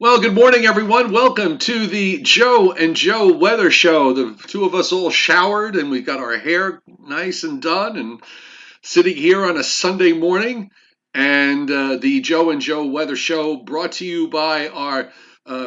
Well, good morning, everyone. Welcome to the Joe and Joe Weather Show. The two of us all showered and we got our hair nice and done and sitting here on a Sunday morning. And the Joe and Joe Weather Show brought to you by our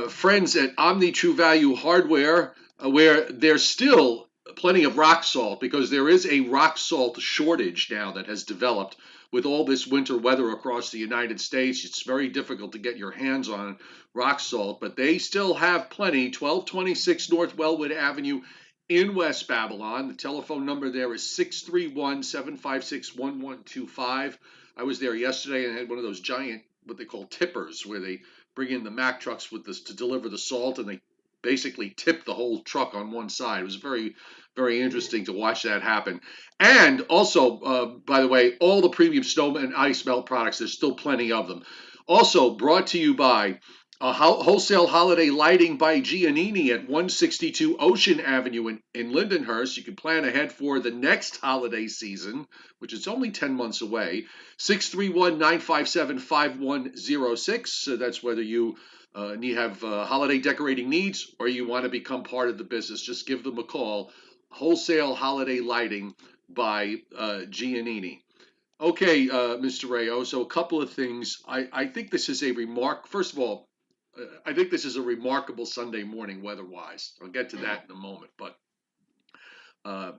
friends at Omni True Value Hardware, where there's still plenty of rock salt because there is a rock salt shortage now that has developed with all this winter weather across the United States. It's very difficult to get your hands on rock salt, but they still have plenty. 1226 North Wellwood Avenue in West Babylon. The telephone number there is 631-756-1125. I was there yesterday and had one of those giant, what they call tippers, where they bring in the Mack trucks with this to deliver the salt, and they basically tip the whole truck on one side. It was very, very interesting to watch that happen. And also, by the way, all the premium snow and ice melt products, there's still plenty of them. Also brought to you by wholesale holiday lighting by Giannini at 162 Ocean Avenue in Lindenhurst. You can plan ahead for the next holiday season, which is only 10 months away. 631-957-5106. So that's whether you have holiday decorating needs or you want to become part of the business. Just give them a call. Wholesale holiday lighting by Giannini. Okay, Mr. Rayo. So a couple of things. I think this is a remark. First of all, I think this is a remarkable Sunday morning weather-wise. I'll get to that in a moment. But uh,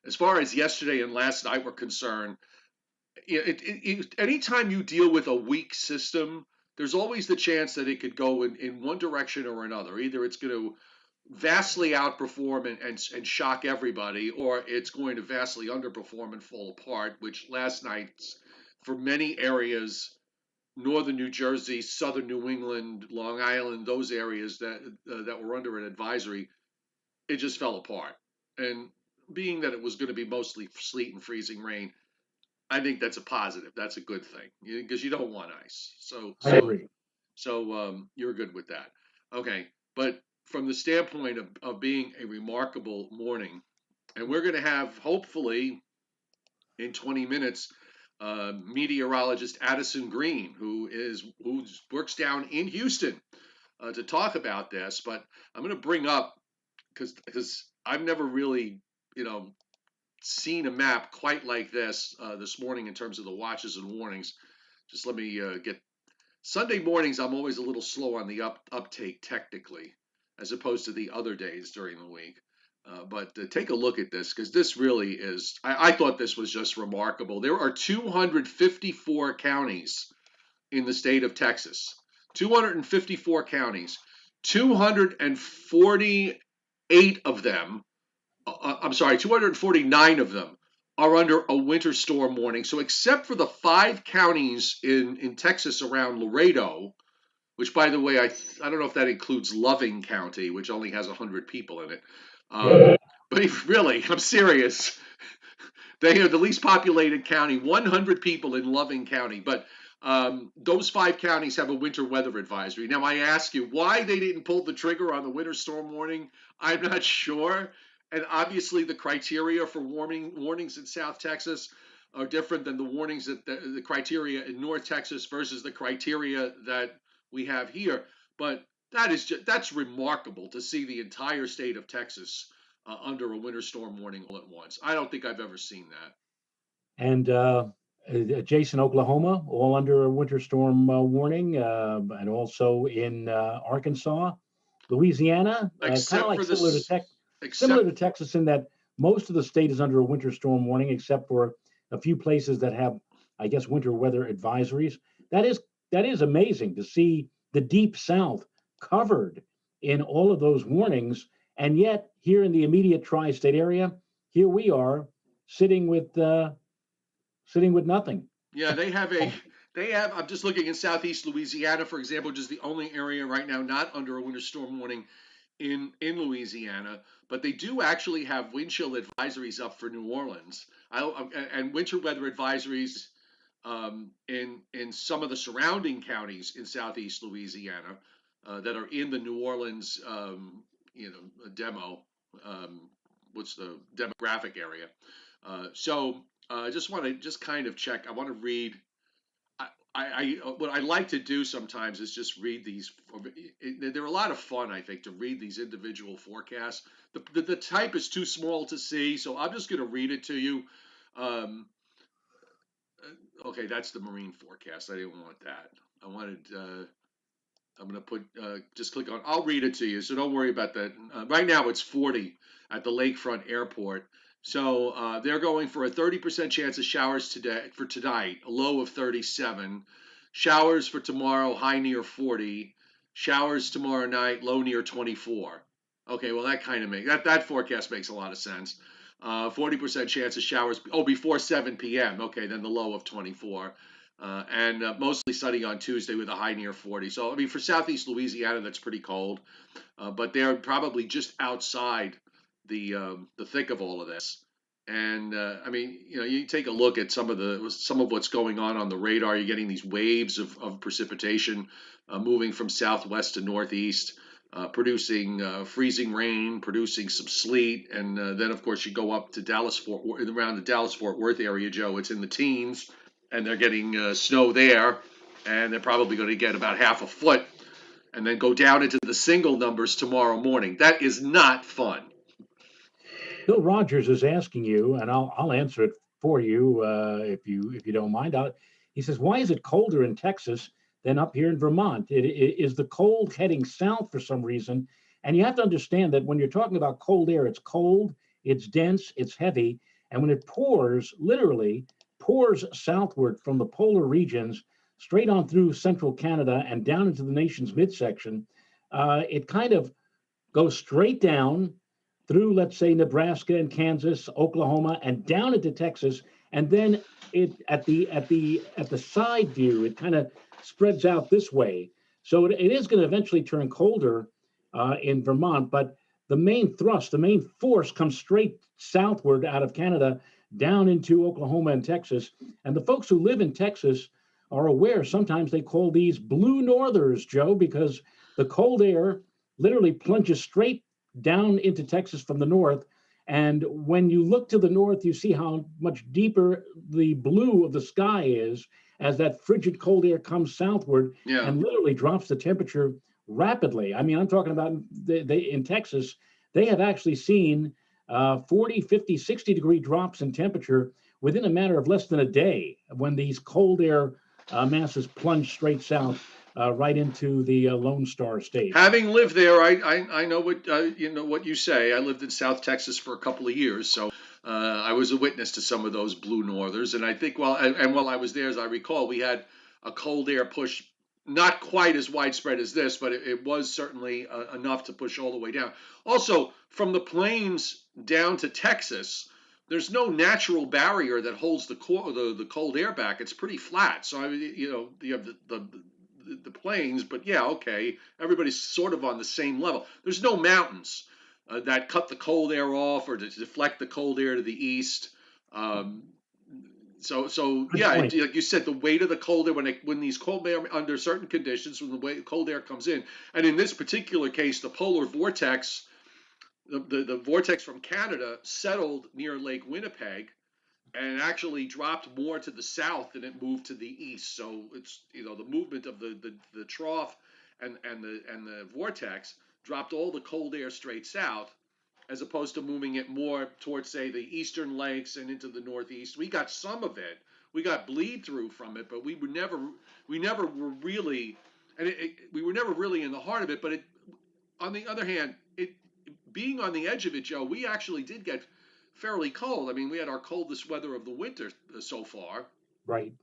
as far as yesterday and last night were concerned, anytime you deal with a weak system, there's always the chance that it could go in one direction or another. Either it's going to vastly outperform and shock everybody, or it's going to vastly underperform and fall apart, which last night's for many areas, northern New Jersey, southern New England, Long Island, those areas that were under an advisory, it just fell apart. And being that it was going to be mostly sleet and freezing rain, I think that's a positive. That's a good thing because you don't want ice. So I agree. you're good with that. Okay, but from the standpoint of being a remarkable morning, and we're going to have hopefully in 20 minutes meteorologist Addison Green, who works down in Houston, to talk about this. But I'm going to bring up because I've never really seen a map quite like this morning in terms of the watches and warnings. Just let me get Sunday mornings. I'm always a little slow on the uptake technically, as opposed to the other days during the week. But take a look at this because this really is. I thought this was just remarkable. There are 254 counties in the state of Texas. 254 counties. 248 of them, I'm sorry, 249 of them are under a winter storm warning. So, except for the 5 counties in Texas around Laredo, which, by the way, I don't know if that includes Loving County, which only has 100 people in it. Um, but really, I'm serious. They are the least populated county, 100 people in Loving County. But those 5 counties have a winter weather advisory. Now, I ask you why they didn't pull the trigger on the winter storm warning. I'm not sure. And obviously, the criteria for warnings in South Texas are different than the warnings that the criteria in North Texas versus the criteria that we have here. But that's remarkable to see the entire state of Texas under a winter storm warning all at once. I don't think I've ever seen that. And adjacent Oklahoma, all under a winter storm warning, and also in Arkansas, Louisiana, kind of Except like for this, similar except to Texas in that most of the state is under a winter storm warning, except for a few places that have, I guess, winter weather advisories. That is that is amazing to see the deep South covered in all of those warnings, and yet here in the immediate tri-state area, here we are sitting with nothing. yeah, they have. I'm just looking in southeast Louisiana, for example, which is the only area right now not under a winter storm warning in Louisiana, but they do actually have wind chill advisories up for New Orleans. And winter weather advisories in some of the surrounding counties in southeast Louisiana that are in the New Orleans, demo. Um, what's the demographic area? So I just want to just kind of check. I want to read. what I like to do sometimes is just read these. They're a lot of fun, I think, to read these individual forecasts. The type is too small to see, so I'm just going to read it to you. Um, okay, that's the marine forecast. I didn't want that. I wanted. I'm going to put. Just click on. I'll read it to you, so don't worry about that. Right now, it's 40 at the Lakefront Airport. So they're going for a 30% chance of showers today for tonight, a low of 37. Showers for tomorrow, high near 40. Showers tomorrow night, low near 24. Okay, well that kind of makes that forecast makes a lot of sense. 40% chance of showers. Oh, before 7 p.m. Okay, then the low of 24. And mostly sunny on Tuesday with a high near 40. So I mean, for Southeast Louisiana, that's pretty cold. But they're probably just outside the thick of all of this. And I mean, you take a look at some of what's going on the radar. You're getting these waves of precipitation moving from southwest to northeast, producing freezing rain, producing some sleet, and then of course you go up to around the Dallas Fort Worth area, Joe. It's in the teens, and they're getting snow there, and they're probably going to get about half a foot and then go down into the single numbers tomorrow morning. That is not fun. Bill Rogers is asking you, and I'll answer it for you if you don't mind. He says, why is it colder in Texas than up here in Vermont? Is the cold heading south for some reason? And you have to understand that when you're talking about cold air, it's cold, it's dense, it's heavy, and when it pours, literally pours southward from the polar regions straight on through central Canada and down into the nation's midsection, it kind of goes straight down through, let's say, Nebraska and Kansas, Oklahoma, and down into Texas, and then it at the side view, it kind of spreads out this way. So it is going to eventually turn colder in Vermont, but the main thrust, the main force comes straight southward out of Canada down into Oklahoma and Texas. And the folks who live in Texas are aware sometimes they call these blue northers, Joe, because the cold air literally plunges straight down into Texas from the north. And when you look to the north, you see how much deeper the blue of the sky is as that frigid cold air comes southward and literally drops the temperature rapidly. I mean, I'm talking about in Texas, they have actually seen 40, 50, 60 degree drops in temperature within a matter of less than a day when these cold air masses plunge straight south right into the Lone Star State. Having lived there, I know what what you say. I lived in South Texas for a couple of years, so I was a witness to some of those blue northers. And I think while I was there, as I recall, we had a cold air push, not quite as widespread as this, but it was certainly enough to push all the way down. Also, from the plains down to Texas, there's no natural barrier that holds the cold air back. It's pretty flat. So I mean, you have the plains, but yeah, okay, everybody's sort of on the same level. There's no mountains that cut the cold air off or to deflect the cold air to the east. So yeah, like you said, the weight of the cold air when these cold air under certain conditions, when the cold air comes in, and in this particular case, the polar vortex, the vortex from Canada settled near Lake Winnipeg and actually dropped more to the south than it moved to the east. So it's the movement of the trough and the vortex dropped all the cold air straight south, as opposed to moving it more towards, say, the eastern lakes and into the northeast. We got some of it. We got bleed through from it, but we never were really, we were never really in the heart of it. But on the other hand, being on the edge of it, Joe, we actually did get fairly cold. I mean, we had our coldest weather of the winter so far. Right.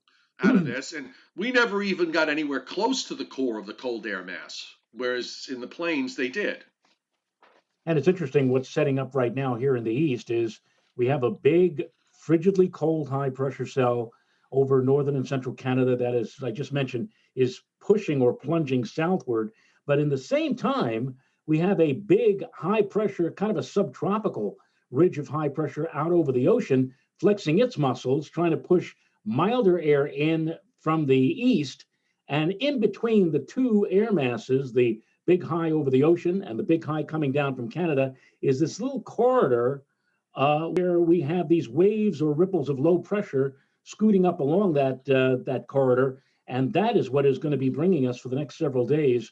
Out of this, and we never even got anywhere close to the core of the cold air mass, whereas in the plains they did. And it's interesting what's setting up right now here in the east is we have a big, frigidly cold high pressure cell over northern and central Canada that is, I just mentioned, is pushing or plunging southward. But in the same time, we have a big high pressure, kind of a subtropical ridge of high pressure out over the ocean, flexing its muscles, trying to push milder air in from the east. And in between the two air masses, the big high over the ocean and the big high coming down from Canada, is this little corridor where we have these waves or ripples of low pressure scooting up along that corridor. And that is what is going to be bringing us for the next several days,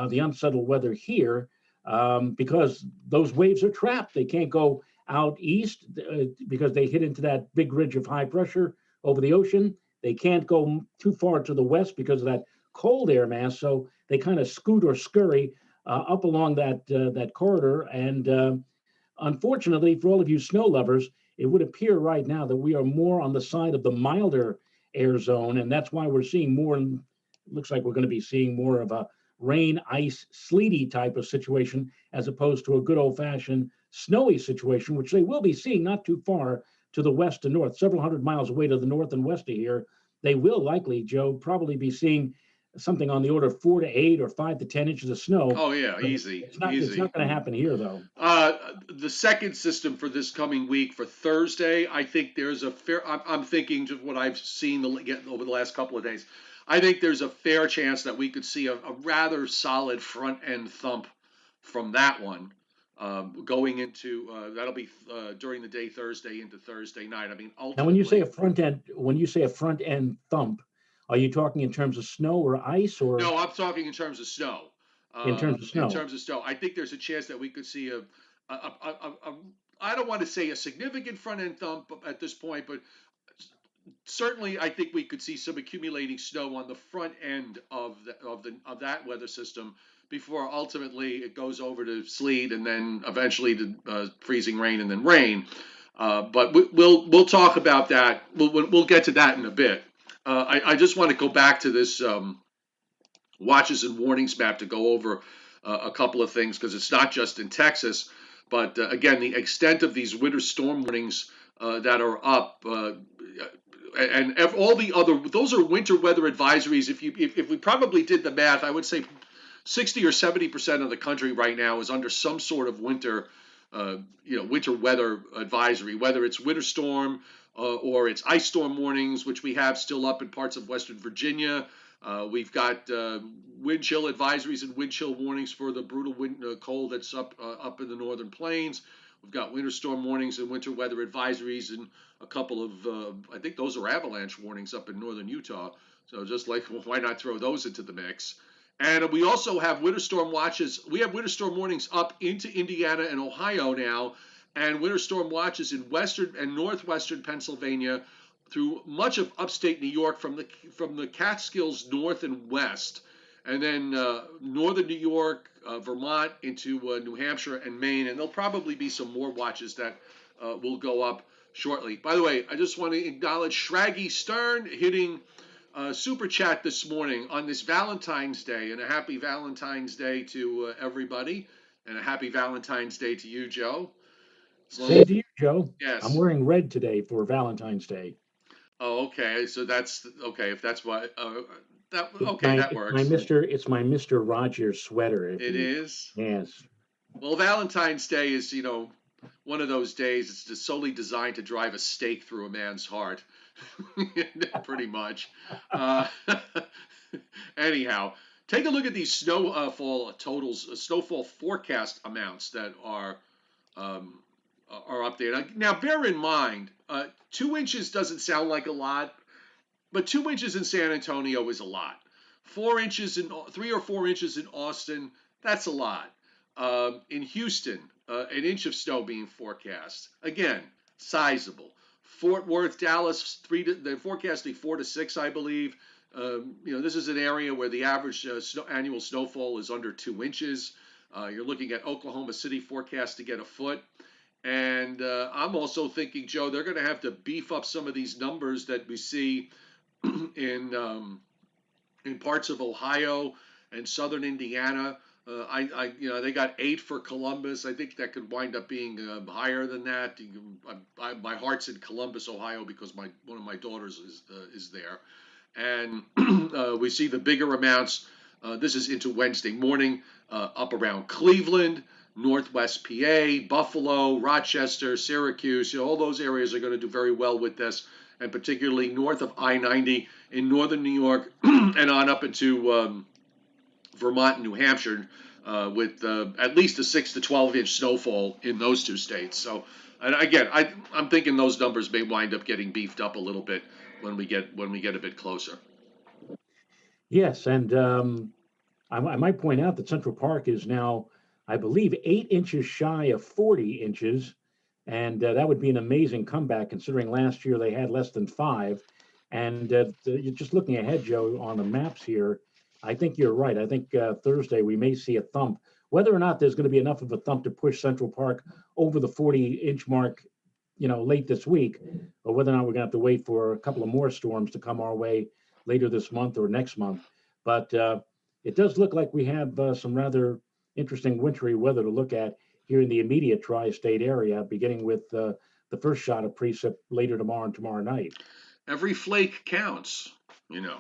the unsettled weather here, because those waves are trapped. They can't go out east because they hit into that big ridge of high pressure over the ocean. They can't go too far to the west because of that cold air mass. So they kind of scoot or scurry up along that corridor. And unfortunately, for all of you snow lovers, it would appear right now that we are more on the side of the milder air zone, and that's why we're seeing more. Looks like we're going to be seeing more of a rain, ice, sleety type of situation, as opposed to a good old-fashioned snowy situation, which they will be seeing not too far to the west and north, several hundred miles away to the north and west of here. They will likely, Joe, probably be seeing something on the order of 4 to 8 or 5 to 10 inches of snow. Oh yeah, easy, It's not easy. going to happen here, though. The second system for this coming week for Thursday, I think there's a fair. I'm thinking just what I've seen over the last couple of days. I think there's a fair chance that we could see a rather solid front end thump from that one, going into that'll be during the day Thursday into Thursday night. I mean, Now, when you say ultimately, a front end thump, are you talking in terms of snow or ice, or no, I'm talking in terms of snow. in terms of In snow? terms of snow, I think there's a chance that we could see a I don't want to say a significant front end thump at this point, but certainly I think we could see some accumulating snow on the front end of that weather system before ultimately it goes over to sleet and then eventually to freezing rain and then rain. But we'll talk about that. We'll get to that in a bit. I just want to go back to this watches and warnings map to go over a couple of things because it's not just in Texas, but again, the extent of these winter storm warnings that are up, and all the other, those are winter weather advisories. If we probably did the math, I would say 60 or 70% of the country right now is under some sort of winter weather advisory, whether it's winter storm or it's ice storm warnings, which we have still up in parts of Western Virginia. We've got wind chill advisories and wind chill warnings for the brutal wind cold that's up in the northern plains. We've got winter storm warnings and winter weather advisories and a couple of, I think those are avalanche warnings up in northern Utah. So just like, well, why not throw those into the mix? And we also have winter storm watches. We have winter storm warnings up into Indiana and Ohio now, and winter storm watches in western and northwestern Pennsylvania through much of upstate New York from the Catskills north and west, and then northern New York, Vermont into New Hampshire and Maine, and there'll probably be some more watches that will go up shortly. By the way, I just want to acknowledge Shraggy Stern hitting super chat this morning on this Valentine's Day, and a happy Valentine's Day to everybody, and a happy Valentine's Day to you, Joe. Same to you, Joe. Yes. I'm wearing red today for Valentine's Day. Oh, okay. So that's okay. If that's why, that It's okay, that works. It's my Mr. Rogers sweater. It is. Yes. Well, Valentine's Day is, one of those days. It's just solely designed to drive a stake through a man's heart, pretty much. Anyhow, take a look at these snowfall totals, snowfall forecast amounts that are updated. Now, bear in mind, 2 inches doesn't sound like a lot, but 2 inches in San Antonio is a lot. 3 or 4 inches in Austin, that's a lot. In Houston, an inch of snow being forecast. Again, sizable. Fort Worth, Dallas, they're forecasting 4 to 6, I believe. This is an area where the average annual snowfall is under 2 inches. You're looking at Oklahoma City forecast to get a foot. And I'm also thinking, Joe, they're going to have to beef up some of these numbers that we see in parts of Ohio and southern Indiana. They got 8 for Columbus. I think that could wind up being higher than that. My heart's in Columbus, Ohio, because one of my daughters is there, and we see the bigger amounts. This is into Wednesday morning, up around Cleveland, Northwest PA, Buffalo, Rochester, Syracuse. All those areas are going to do very well with this, and particularly north of I-90 in northern New York and on up into Vermont and New Hampshire, with at least a 6 to 12 inch snowfall in those 2 states. So, and again, I'm thinking those numbers may wind up getting beefed up a little bit when we get a bit closer. Yes, and I might point out that Central Park is now, I believe, 8 inches shy of 40 inches, and that would be an amazing comeback considering last year they had less than 5. And you're just looking ahead, Joe, on the maps here. I think you're right. I think Thursday we may see a thump. Whether or not there's going to be enough of a thump to push Central Park over the 40-inch mark, late this week, or whether or not we're going to have to wait for a couple of more storms to come our way later this month or next month. But it does look like we have some rather interesting wintry weather to look at here in the immediate tri-state area, beginning with the first shot of precip later tomorrow and tomorrow night. Every flake counts, you know.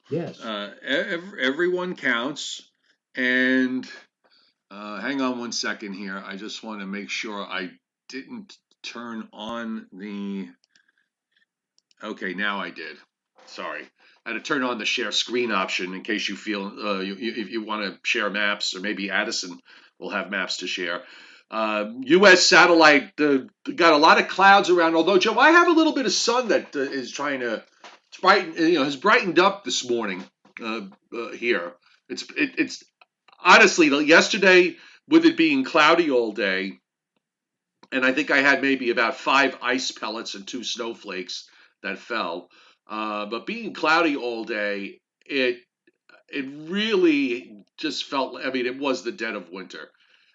Yes. Everyone counts. And hang on one second here. I just want to make sure I didn't turn on the. Okay, now I did. Sorry. I had to turn on the share screen option in case you feel if you want to share maps, or maybe Addison will have maps to share. U.S. satellite got a lot of clouds around. Although, Joe, I have a little bit of sun that is trying to brighten. Has brightened up this morning here. It's honestly yesterday with it being cloudy all day, and I think I had maybe about 5 ice pellets and 2 snowflakes that fell. But being cloudy all day, it really just felt. I mean, it was the dead of winter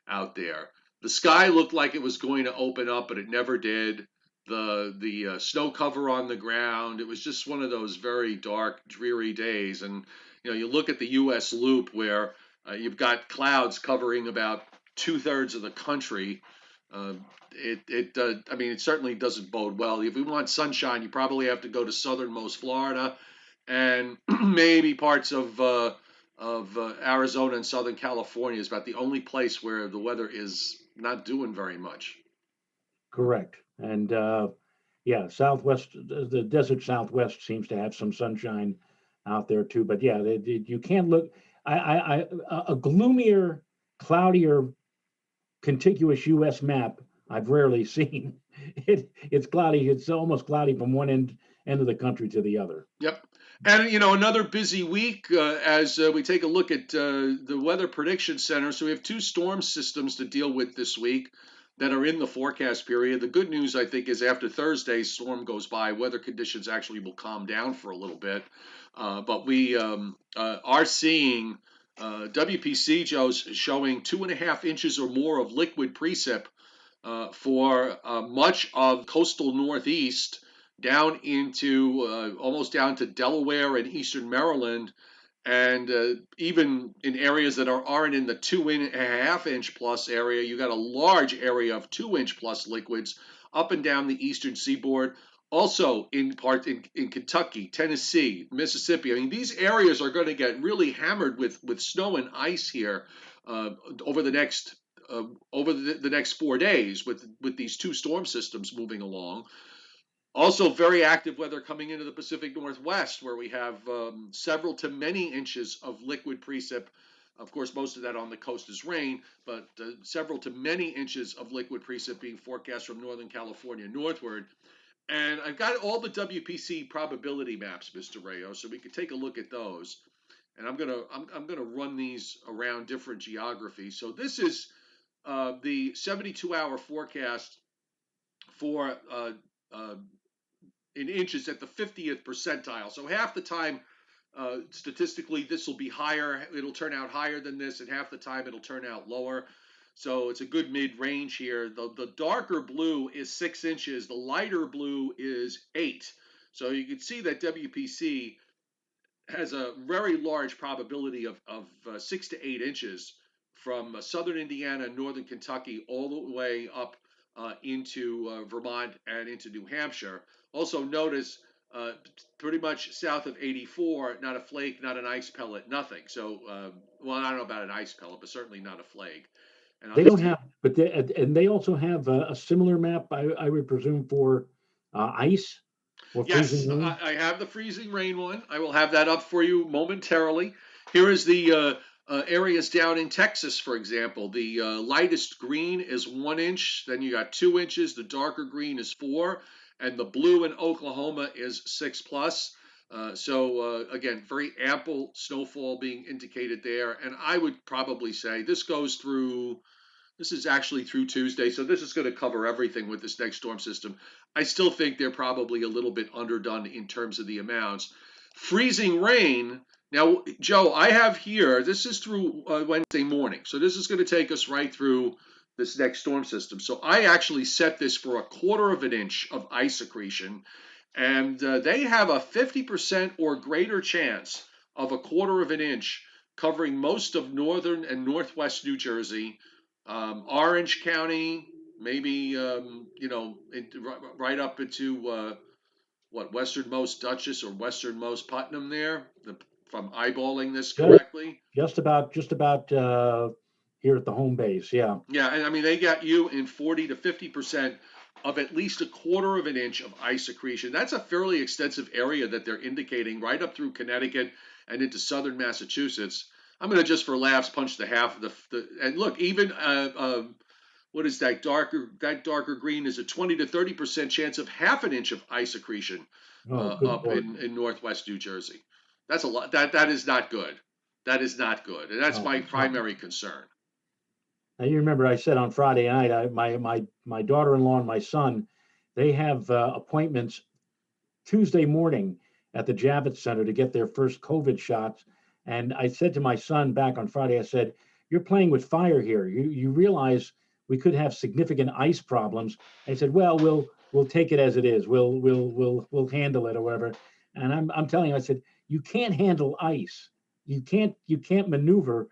out there. The sky looked like it was going to open up, but it never did. The snow cover on the ground. It was just one of those very dark, dreary days. And you look at the U.S. loop where you've got clouds covering about 2/3 of the country. Uh, I mean, it certainly doesn't bode well. If we want sunshine, you probably have to go to southernmost Florida, and maybe parts of Arizona and Southern California is about the only place where the weather is not doing very much. Correct. And yeah, Southwest, the desert Southwest seems to have some sunshine out there too. But yeah, you can't look. A gloomier, cloudier, contiguous U.S. map I've rarely seen. It's cloudy. It's almost cloudy from one end of the country to the other. Yep. And another busy week as we take a look at the Weather Prediction Center. So we have 2 storm systems to deal with this week that are in the forecast period. The good news, I think, is after Thursday's storm goes by, weather conditions actually will calm down for a little bit. But we are seeing WPC, Joe's showing 2.5 inches or more of liquid precip for much of coastal Northeast down into almost down to Delaware and eastern Maryland, and even in areas that aren't in the 2.5 inch plus area, you got a large area of 2 inch plus liquids up and down the eastern seaboard. Also, in part in Kentucky, Tennessee, Mississippi. I mean, these areas are going to get really hammered with snow and ice here uh, over the next the next 4 days with these 2 storm systems moving along. Also, very active weather coming into the Pacific Northwest, where we have several to many inches of liquid precip. Of course, most of that on the coast is rain, but several to many inches of liquid precip being forecast from Northern California northward. And I've got all the WPC probability maps, Mr. Rayo, so we could take a look at those. And I'm gonna run these around different geographies. So this is the 72-hour forecast for uh, in inches at the 50th percentile. So half the time, statistically, this will be higher. It'll turn out higher than this, and half the time it'll turn out lower. So it's a good mid-range here. The darker blue is 6 inches. The lighter blue is 8. So you can see that WPC has a very large probability of 6 to 8 inches from southern Indiana, northern Kentucky, all the way up into Vermont and into New Hampshire. Also, notice pretty much south of 84, not a flake, not an ice pellet, nothing. So, well, I don't know about an ice pellet, but certainly not a flake. And I'll They just don't give. have, but and they also have a similar map, I would presume, for ice or freezing Yes, rain. I have the freezing rain one. I will have that up for you momentarily. Here is the areas down in Texas, for example. The lightest green is 1 inch. Then you got 2 inches. The darker green is 4, and the blue in Oklahoma is 6 plus. Again, very ample snowfall being indicated there, and I would probably say this goes through. This is actually through Tuesday, so this is going to cover everything with this next storm system. I still think they're probably a little bit underdone in terms of the amounts. Freezing rain. Now, Joe, I have here, this is through Wednesday morning, so this is going to take us right through this next storm system. So I actually set this for a quarter of an inch of ice accretion, and they have a 50% or greater chance of a quarter of an inch covering most of northern and northwest New Jersey, Orange County, maybe right up into westernmost Dutchess or westernmost Putnam there. If I'm eyeballing this Just correctly. just about here at the home base. Yeah. Yeah, and I mean they got you in 40 to 50% of at least a quarter of an inch of ice accretion. That's a fairly extensive area that they're indicating right up through Connecticut and into southern Massachusetts. I'm going to just for laughs punch the half of the and look, even what is that darker green is a 20 to 30% chance of half an inch of ice accretion Oh, good up Lord. in northwest New Jersey. That's a lot. That is not good. That is not good, and that's Oh, my no. primary concern. Now you remember I said on Friday night, my daughter-in-law and my son, they have appointments Tuesday morning at the Javits Center to get their first COVID shots. And I said to my son back on Friday, I said, "You're playing with fire here. You realize we could have significant ice problems." And he said, "Well, we'll take it as it is. We'll handle it or whatever." And I'm telling you, I said, "You can't handle ice. You can't maneuver."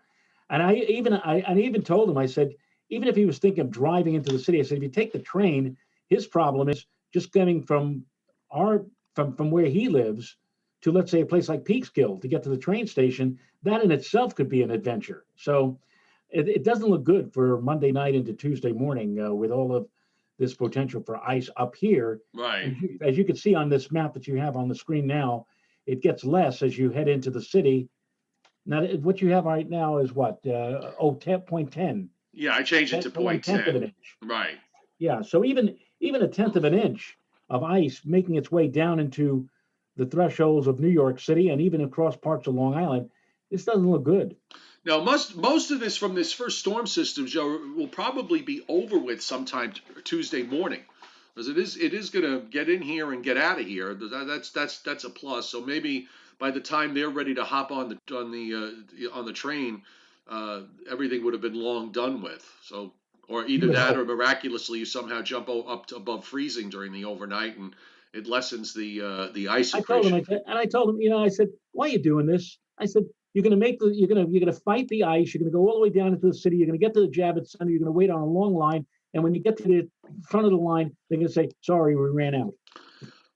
And I even told him, I said, even if he was thinking of driving into the city, I said, if you take the train, his problem is just getting our from where he lives to, let's say, a place like Peekskill to get to the train station. That in itself could be an adventure. So it doesn't look good for Monday night into Tuesday morning with all of this potential for ice up here. Right. As you can see on this map that you have on the screen now, it gets less as you head into the city. Now, what you have right now is what? 10.10. Yeah, I changed it to So one point tenth of an ten. inch. Right. Yeah. So even a tenth of an inch of ice making its way down into the thresholds of New York City and even across parts of Long Island, this doesn't look good. Now, most of this from this first storm system, Joe, will probably be over with sometime Tuesday morning, because it is going to get in here and get out of here. That's a plus. So maybe by the time they're ready to hop on the train, everything would have been long done with. So, or You either would that, or hope. miraculously you somehow jump up to above freezing during the overnight, and it lessens the ice accretion. I told him, I said, why are you doing this? I said, you're gonna fight the ice. You're gonna go all the way down into the city. You're gonna get to the Javits Center. You're gonna wait on a long line, and when you get to the front of the line, they're gonna say, "Sorry, we ran out."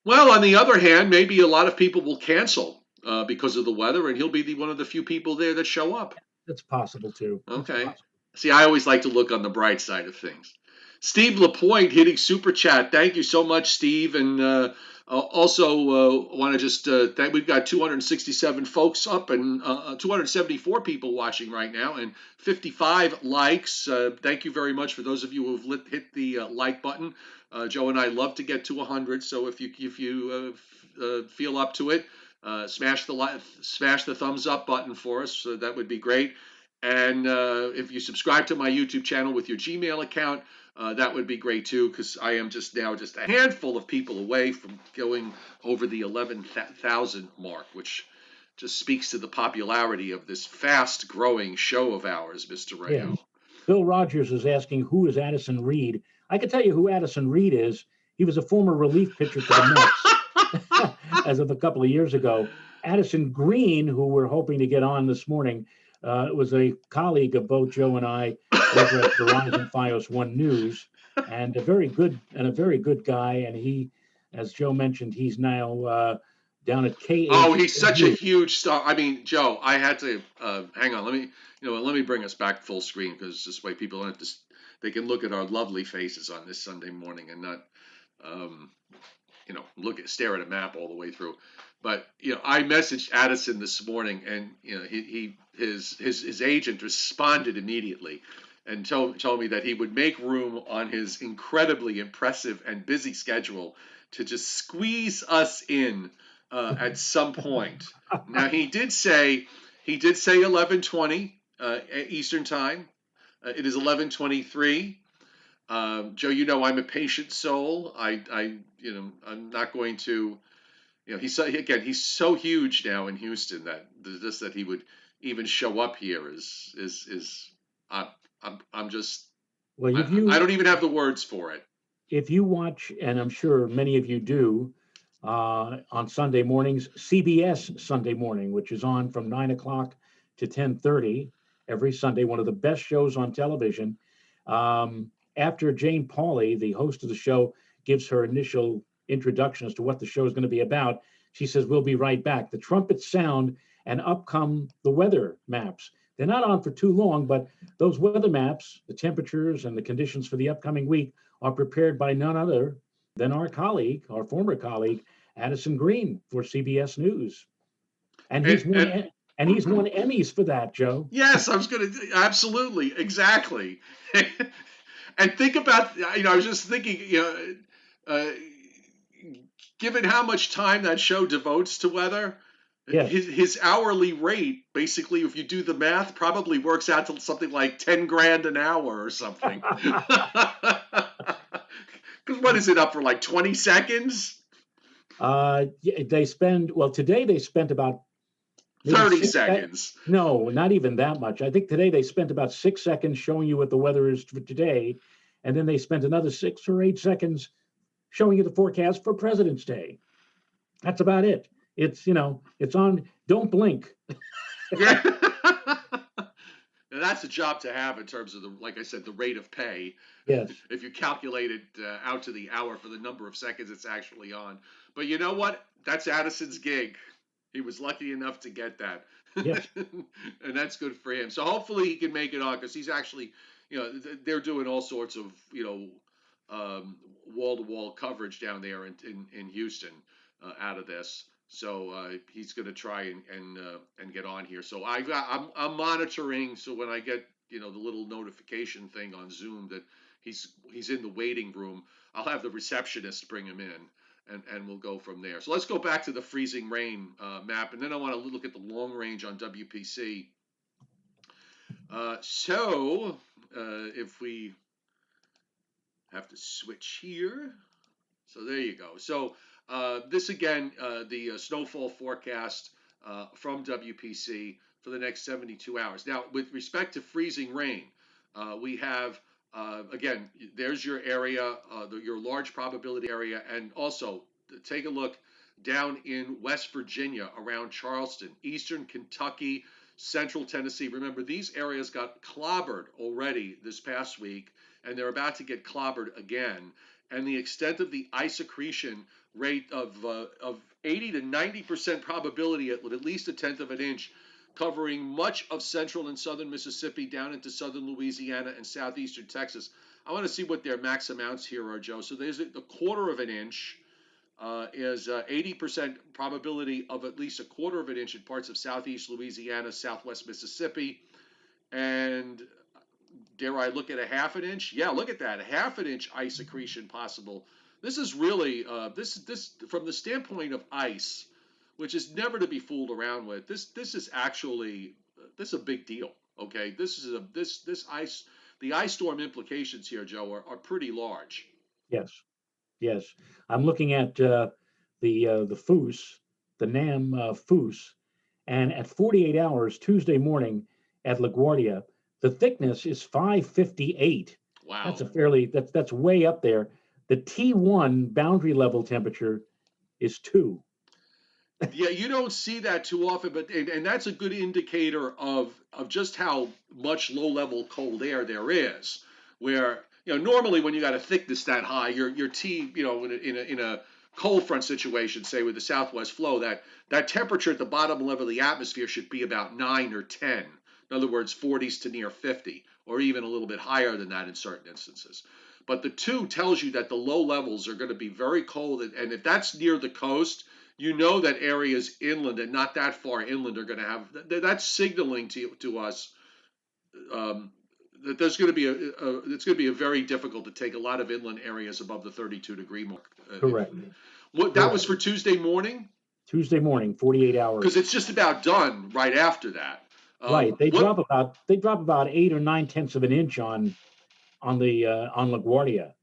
Well, on the other hand, maybe a lot of people will cancel because of the weather, and he'll be one of the few people there that show up. That's possible too. It's Okay. possible. See, I always like to look on the bright side of things. Steve Lapointe hitting super chat. Thank you so much, Steve. And also want to just thank. We've got 267 folks up and 274 people watching right now, and 55 likes. Thank you very much for those of you who have hit the like button. Joe and I love to get to 100. So if you feel up to it, smash the thumbs up button for us. That would be great. And if you subscribe to my YouTube channel with your Gmail account, that would be great too, because I am just a handful of people away from going over the 11,000 mark, which just speaks to the popularity of this fast growing show of ours, Mr. Yeah. Rayo. Bill Rogers is asking who is Addison Reed. I can tell you who Addison Reed is. He was a former relief pitcher for the Mets as of a couple of years ago. Addison Green, who we're hoping to get on this morning, was a colleague of both Joe and I over at Verizon FiOS One News, and a very good guy. And he, as Joe mentioned, he's now down at Oh, he's such a KHOU. huge star. I mean, Joe, I had to hang on. Let me bring us back full screen, because this way people don't have to. They can look at our lovely faces on this Sunday morning and not, um, stare at a map all the way through. But I messaged Addison this morning, and his agent responded immediately, and told me that he would make room on his incredibly impressive and busy schedule to just squeeze us in at some point. Now he did say 11:20 Eastern time. It is 11:23. Joe, I'm a patient soul. I'm not going to. He's so huge now in Houston that just that he would even show up here is I, I'm just Well, I don't even have the words for it. if you watch, and I'm sure many of you do, on Sunday mornings, CBS Sunday Morning, which is on from 9 o'clock to 10:30 every Sunday, one of the best shows on television. After Jane Pauley, the host of the show, gives her initial introduction as to what the show is going to be about, she says, "We'll be right back. The trumpets sound, and up come the weather maps. They're not on for too long, but those weather maps, the temperatures and the conditions for the upcoming week, are prepared by none other than our former colleague, Addison Green for CBS News. And And he's won Emmys for that, Joe. yes, I was going to absolutely exactly. And think about I was just thinking uh, given how much time that show devotes to weather, Yes. his hourly rate, basically, if you do the math, probably works out to something like 10 grand an hour or something. Because what is it up for, like 20 seconds? They spend, well, today they spent about maybe 30 seconds. No, not even that much. I think today they spent about 6 seconds showing you what the weather is for today. And then they spent another 6 or 8 seconds showing you the forecast for President's Day. That's about it. It's on, don't blink. Yeah. Now that's a job to have in terms of like I said, the rate of pay. Yes. If you calculate it out to the hour for the number of seconds it's actually on. But you know what? That's Addison's gig. He was lucky enough to get that. Yes. And that's good for him. So hopefully he can make it on because he's actually, they're doing all sorts of, wall-to-wall coverage down there in Houston out of this. So he's going to try and get on here. So I'm monitoring. So when I get the little notification thing on Zoom that he's in the waiting room, I'll have the receptionist bring him in, and we'll go from there. So let's go back to the freezing rain map, and then I want to look at the long range on WPC. If we have to switch here, so there you go. So this again, the snowfall forecast from WPC for the next 72 hours. Now, with respect to freezing rain, we have again, there's your area, your large probability area, and also take a look down in West Virginia around Charleston, Eastern Kentucky, Central Tennessee. Remember, these areas got clobbered already this past week, and they're about to get clobbered again. And the extent of the ice accretion rate of 80 to 90% probability at least a tenth of an inch, covering much of central and southern Mississippi down into southern Louisiana and southeastern Texas. I want to see what their max amounts here are, Joe. So there's the quarter of an inch is 80% probability of at least a quarter of an inch in parts of southeast Louisiana, southwest Mississippi, and dare I look at a half an inch? Yeah, look at that, a half an inch ice accretion possible. This is really this from the standpoint of ice, which is never to be fooled around with. This is actually this is a big deal. Okay, this ice, the ice storm implications here, Joe, are pretty large. Yes. Yes. I'm looking at the FOOS, the NAM FOOS, and at 48 hours Tuesday morning at LaGuardia, the thickness is 558. Wow. That's way up there. The T1 boundary level temperature is 2. Yeah, you don't see that too often, but and that's a good indicator of just how much low level cold air there is. Where normally when you got a thickness that high, your T in a cold front situation, say with the southwest flow, that temperature at the bottom level of the atmosphere should be about 9 or 10. In other words, 40s to near 50, or even a little bit higher than that in certain instances. But the 2 tells you that the low levels are going to be very cold, and if that's near the coast, you know that areas inland and not that far inland are going to have that's signaling to us that there's going to be it's going to be very difficult to take a lot of inland areas above the 32 degree mark. Correct. What that was for Tuesday morning? Tuesday morning, 48 hours. Because it's just about done right after that. Right. They What? drop about 8 or 9 tenths of an inch on LaGuardia,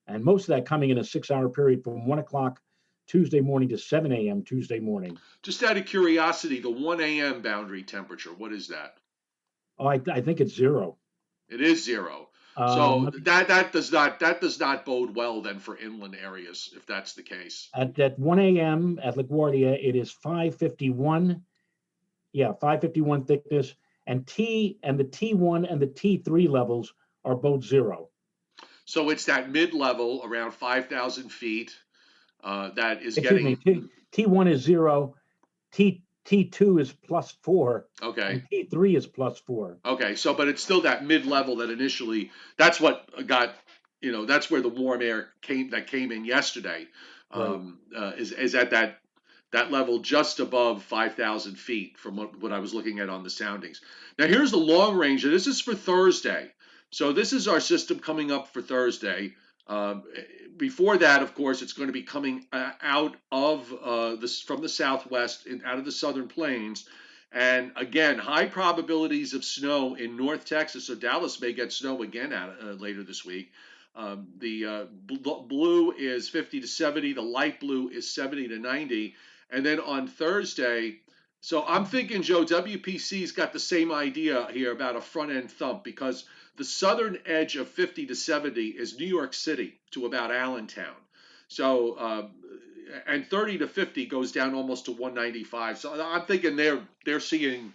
and most of that coming in a 6 hour period from 1 o'clock Tuesday morning to 7 a.m. Tuesday morning. Just out of curiosity, the 1 a.m. boundary temperature, what is that? Oh, I think it's 0. It is 0. Um, So that does not bode well then for inland areas if that's the case. at 1 a.m. at LaGuardia, it is 551. Yeah, 551 thickness, and the T1 and the T3 levels are both 0. So it's that mid level around 5,000 feet that is Excuse me, getting T1 is 0, T2 is +4, okay. and T3 is +4. Okay, so but it's still that mid level that initially that's what got that's where the warm air came in yesterday. Right. Is at that level just above 5,000 feet from what I was looking at on the soundings. Now here's the long range. This is for Thursday. So this is our system coming up for Thursday. Um, Before that, of course, it's going to be coming out of from the southwest out of the southern plains. And again, high probabilities of snow in North Texas. So Dallas may get snow again later this week. The blue is 50 to 70. The light blue is 70 to 90. And then on Thursday, so I'm thinking, Joe, WPC's got the same idea here about a front end thump because the southern edge of 50 to 70 is New York City to about Allentown. So, and 30 to 50 goes down almost to 195. So I'm thinking they're seeing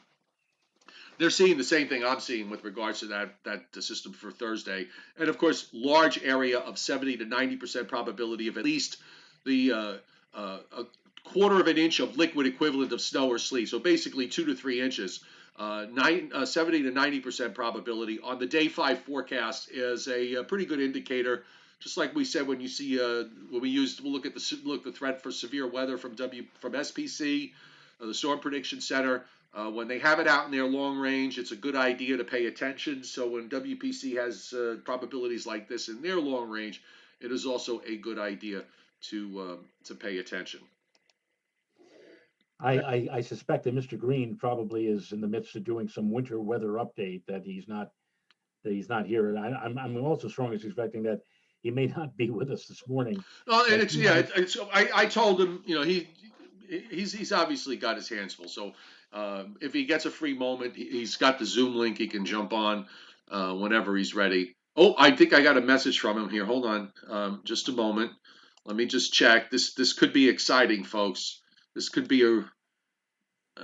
the same thing I'm seeing with regards to that system for Thursday, and of course, large area of 70 to 90% probability of at least the a quarter of an inch of liquid equivalent of snow or sleet. So basically, 2 to 3 inches. 70 to 90% probability on the day 5 forecast is a pretty good indicator. Just like we said, when you see when we'll look at the threat for severe weather from SPC, the Storm Prediction Center. When they have it out in their long range, it's a good idea to pay attention. So when WPC has probabilities like this in their long range, it is also a good idea to pay attention. I suspect that Mr. Green probably is in the midst of doing some winter weather update that he's not here. And I'm also strongly suspecting that he may not be with us this morning. Well, and I told him, he's obviously got his hands full. So if he gets a free moment, he's got the Zoom link. He can jump on whenever he's ready. Oh, I think I got a message from him here. Hold on, just a moment. Let me just check. This could be exciting, folks. This could be a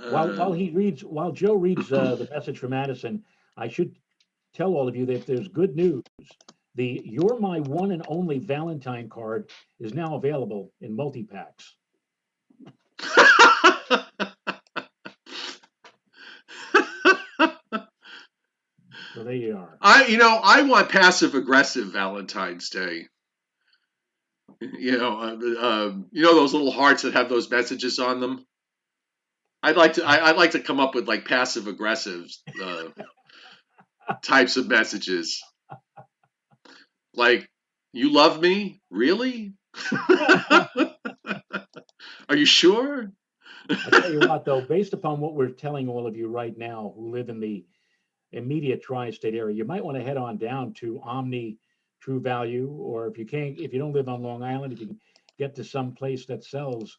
While Joe reads the message from Addison, I should tell all of you that there's good news. The "You're My One and Only Valentine" card is now available in multi-packs. So there you are. I want passive aggressive Valentine's Day. Those little hearts that have those messages on them. I'd like to come up with like passive aggressive types of messages. Like, you love me? Really? Are you sure? I tell you what, though, based upon what we're telling all of you right now who live in the immediate tri-state area, you might want to head on down to Omni True Value, or if you don't live on Long Island, if you can get to some place that sells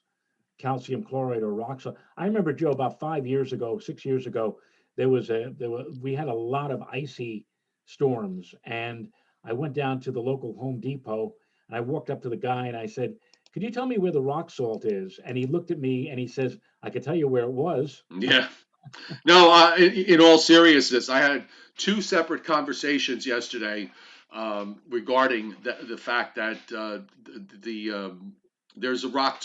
calcium chloride or rock salt. I remember, Joe, about 6 years ago, we had a lot of icy storms, and I went down to the local Home Depot and I walked up to the guy and I said, "Could you tell me where the rock salt is?" And he looked at me and he says, "I could tell you where it was." Yeah. No, in all seriousness, I had 2 separate conversations yesterday regarding the fact that there is a rock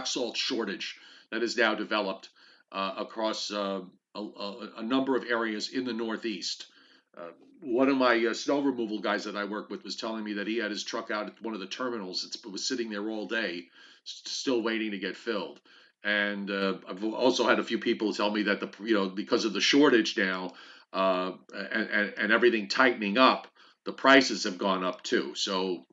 salt shortage that is now developed across a number of areas in the Northeast. One of my snow removal guys that I work with was telling me that he had his truck out at one of the terminals. It was sitting there all day, still waiting to get filled. And I've also had a few people tell me that because of the shortage now and everything tightening up, the prices have gone up too. So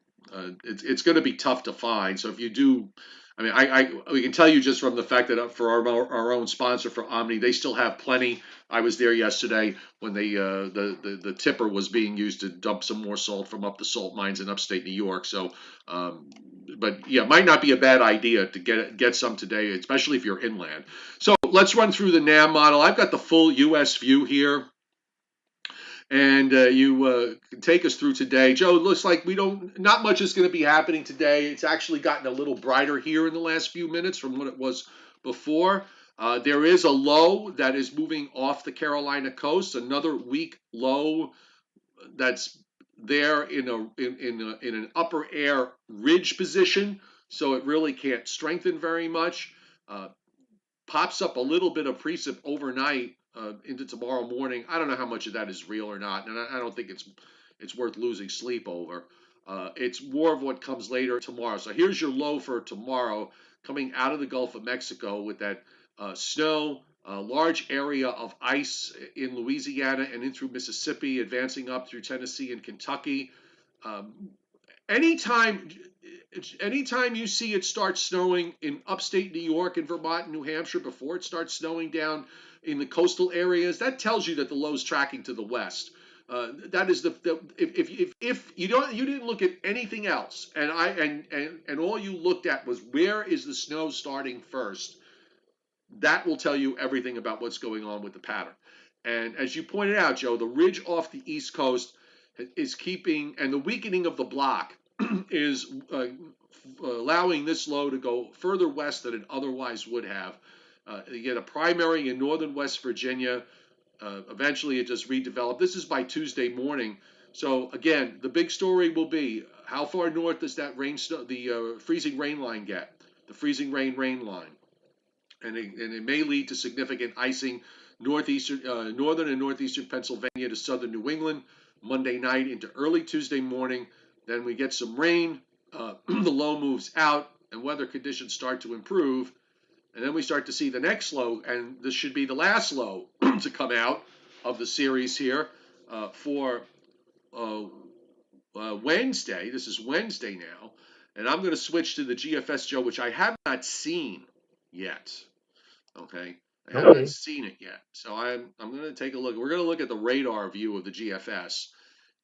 it's going to be tough to find. So if you do I mean, we can tell you just from the fact that for our own sponsor for Omni, they still have plenty. I was there yesterday when the tipper was being used to dump some more salt from up the salt mines in upstate New York. So, um, but yeah, it might not be a bad idea to get some today, especially if you're inland. So let's run through the NAM model. I've got the full U.S. view here. And you can take us through today. Joe, it looks like not much is going to be happening today. It's actually gotten a little brighter here in the last few minutes from what it was before. There is a low that is moving off the Carolina coast, another weak low that's there in an upper air ridge position, so it really can't strengthen very much. Uh, Pops up a little bit of precip overnight into tomorrow morning. I don't know how much of that is real or not, and I don't think it's worth losing sleep over. It's more of what comes later tomorrow. So here's your low for tomorrow, coming out of the Gulf of Mexico with that snow, a large area of ice in Louisiana and in through Mississippi, advancing up through Tennessee and Kentucky. Um, anytime anytime you see it start snowing in upstate New York and Vermont and New Hampshire before it starts snowing down in the coastal areas, that tells you that the low's tracking to the west. That is the if you didn't look at anything else, and all you looked at was where is the snow starting first, that will tell you everything about what's going on with the pattern. And as you pointed out, Joe, the ridge off the East Coast is keeping, and the weakening of the block is allowing this low to go further west than it otherwise would have. You get a primary in northern West Virginia. Eventually, it just redeveloped. This is by Tuesday morning. So again, the big story will be how far north does that the freezing rain line get? The freezing rain line, and it may lead to significant icing northern and northeastern Pennsylvania to southern New England Monday night into early Tuesday morning. Then we get some rain. The low moves out, and weather conditions start to improve. And then we start to see the next low, and this should be the last low to come out of the series here for uh, Wednesday. This is Wednesday now, and I'm going to switch to the GFS, Joe, which I have not seen yet. Okay, I haven't Okay. seen it yet, so I'm going to take a look. We're going to look at the radar view of the GFS,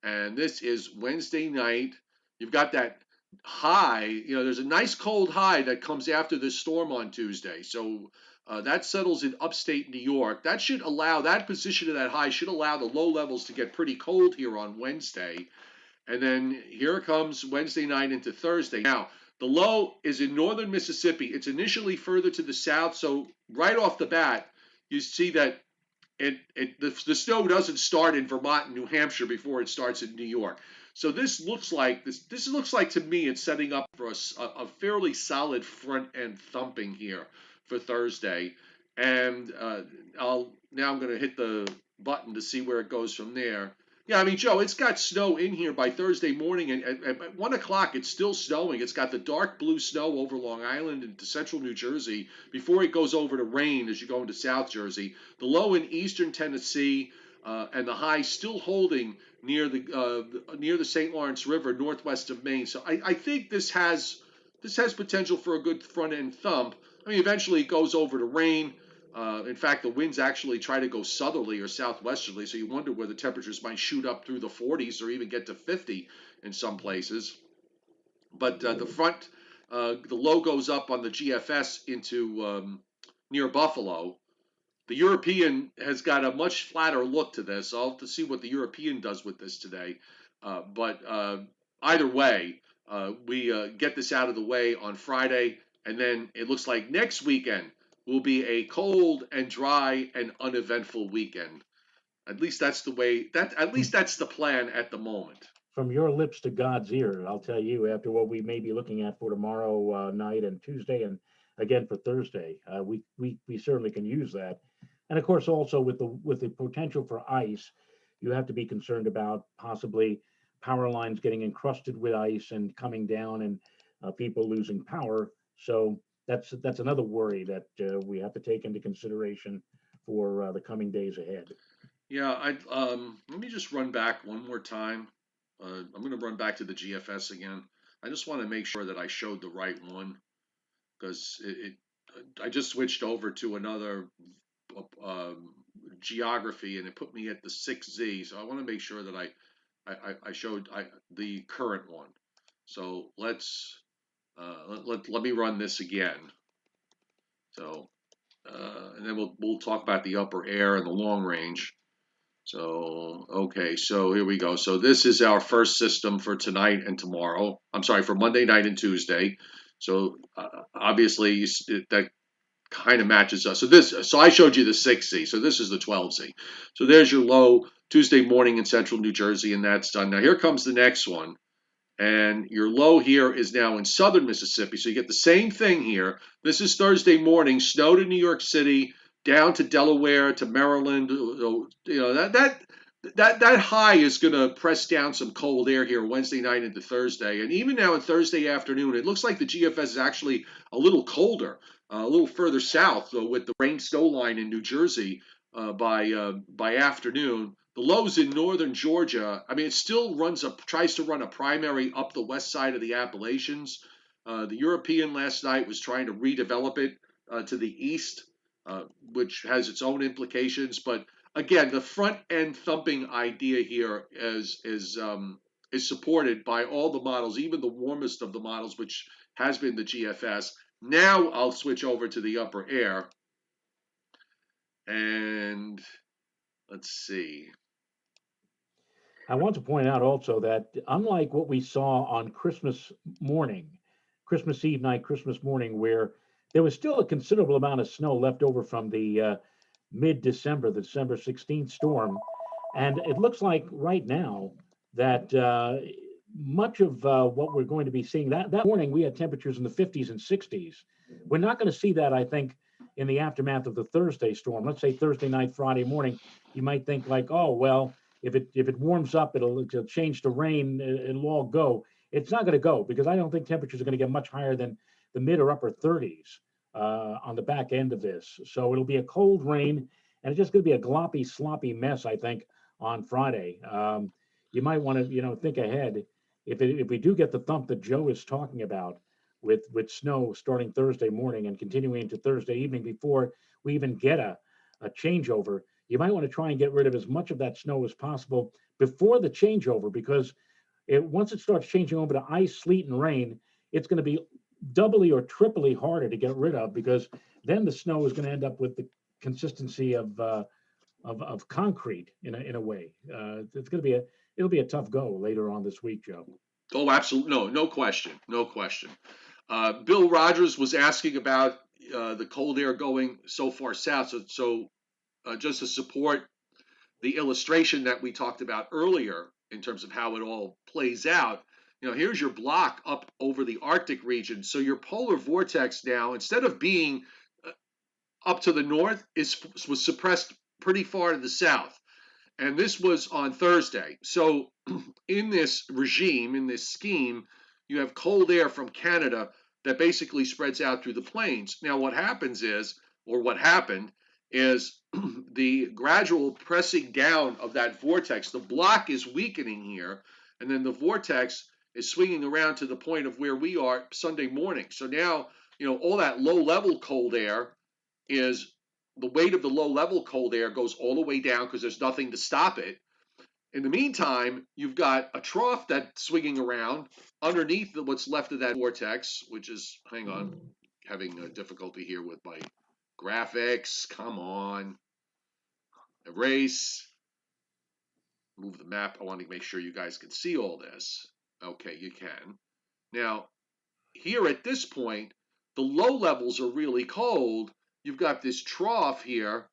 and this is Wednesday night. You've got that high. There's a nice cold high that comes after this storm on Tuesday, so that settles in upstate New York. That position of that high should allow the low levels to get pretty cold here on Wednesday. And then here it comes Wednesday night into Thursday. Now, the low is in northern Mississippi. It's initially further to the south, so right off the bat, you see that the snow doesn't start in Vermont and New Hampshire before it starts in New York. So this looks like to me it's setting up for a fairly solid front end thumping here for Thursday. And I'm going to hit the button to see where it goes from there. Yeah, I mean, Joe, it's got snow in here by Thursday morning, and at 1 o'clock, it's still snowing. It's got the dark blue snow over Long Island into central New Jersey before it goes over to rain as you go into South Jersey. The low in eastern Tennessee, and the high still holding near the St. Lawrence River, northwest of Maine. So I think this has potential for a good front end thump. I mean, eventually it goes over to rain. In fact, the winds actually try to go southerly or southwesterly, so you wonder where the temperatures might shoot up through the 40s or even get to 50 in some places. But the low goes up on the GFS into near Buffalo. The European has got a much flatter look to this. I'll have to see what the European does with this today. But either way, we get this out of the way on Friday, and then it looks like next weekend will be a cold and dry and uneventful weekend. At least that's the way that. At least that's the plan at the moment. From your lips to God's ear, I'll tell you, after what we may be looking at for tomorrow night and Tuesday and again for Thursday, we certainly can use that. And of course, also with the potential for ice, you have to be concerned about possibly power lines getting encrusted with ice and coming down and people losing power. So that's another worry that we have to take into consideration for the coming days ahead. Yeah, let me just run back one more time. I'm going to run back to the GFS again. I just want to make sure that I showed the right one. because I just switched over to another um, geography, and it put me at the 6Z. So I want to make sure that I showed the current one. So let me run this again. So and then we'll talk about the upper air and the long range. So okay, so here we go. So this is our first system for tonight and tomorrow. I'm sorry, for Monday night and Tuesday. So obviously that kind of matches us. So I showed you the 6Z. So this is the 12Z. So there's your low Tuesday morning in central New Jersey, and that's done. Now here comes the next one. And your low here is now in southern Mississippi. So you get the same thing here. This is Thursday morning, snow to New York City, down to Delaware, to Maryland. You know, that high is going to press down some cold air here Wednesday night into Thursday. And even now in Thursday afternoon, it looks like the GFS is actually a little colder, a little further south with the rain snow line in New Jersey by afternoon. The lows in northern Georgia, I mean, it still tries to run a primary up the west side of the Appalachians. The European last night was trying to redevelop it to the east, which has its own implications. But again, the front end thumping idea here is supported by all the models, even the warmest of the models, which has been the GFS. Now I'll switch over to the upper air, and let's see. I want to point out also that unlike what we saw on Christmas morning, Christmas Eve night, Christmas morning, where there was still a considerable amount of snow left over from the mid-December, the December 16th storm, and it looks like right now that much of what we're going to be seeing that morning, we had temperatures in the 50s and 60s. We're not going to see that, I think, in the aftermath of the Thursday storm. Let's say Thursday night, Friday morning, you might think like, oh well, if it warms up, it'll change to rain. It'll all go. It's not going to go because I don't think temperatures are going to get much higher than the mid or upper 30s on the back end of this. So it'll be a cold rain, and it's just going to be a gloppy, sloppy mess. I think on Friday. You might want to think ahead. If we do get the thump that Joe is talking about with snow starting Thursday morning and continuing into Thursday evening before we even get a changeover, you might want to try and get rid of as much of that snow as possible before the changeover, because once it starts changing over to ice, sleet, and rain, it's going to be doubly or triply harder to get rid of, because then the snow is going to end up with the consistency of concrete in a way. It'll be a tough go later on this week, Joe. Oh, absolutely. No question. No question. Bill Rogers was asking about the cold air going so far south. So just to support the illustration that we talked about earlier in terms of how it all plays out, here's your block up over the Arctic region. So your polar vortex now, instead of being up to the north, was suppressed pretty far to the south. And this was on Thursday. So in this regime, in this scheme, you have cold air from Canada that basically spreads out through the plains. Now, what happens is, or what happened, is the gradual pressing down of that vortex. The block is weakening here, and then the vortex is swinging around to the point of where we are Sunday morning. So now, all that low-level cold air is the weight of the low-level cold air goes all the way down because there's nothing to stop it. In the meantime, you've got a trough that's swinging around underneath what's left of that vortex, which is, hang on, having a difficulty here with my graphics. Come on. Erase. Move the map. I want to make sure you guys can see all this. Okay, you can. Now, here at this point, the low levels are really cold. You've got this trough here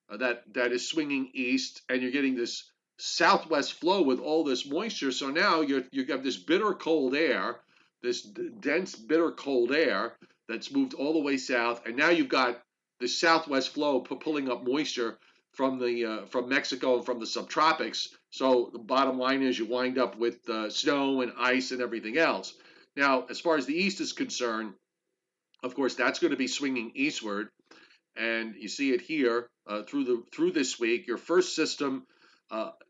that is swinging east, and you're getting this southwest flow with all this moisture. So now you have this bitter cold air, this dense bitter cold air that's moved all the way south, and now you've got the southwest flow pulling up moisture from Mexico and from the subtropics. So the bottom line is you wind up with snow and ice and everything else. Now, as far as the east is concerned, of course, that's going to be swinging eastward, and you see it here through this week. Your first system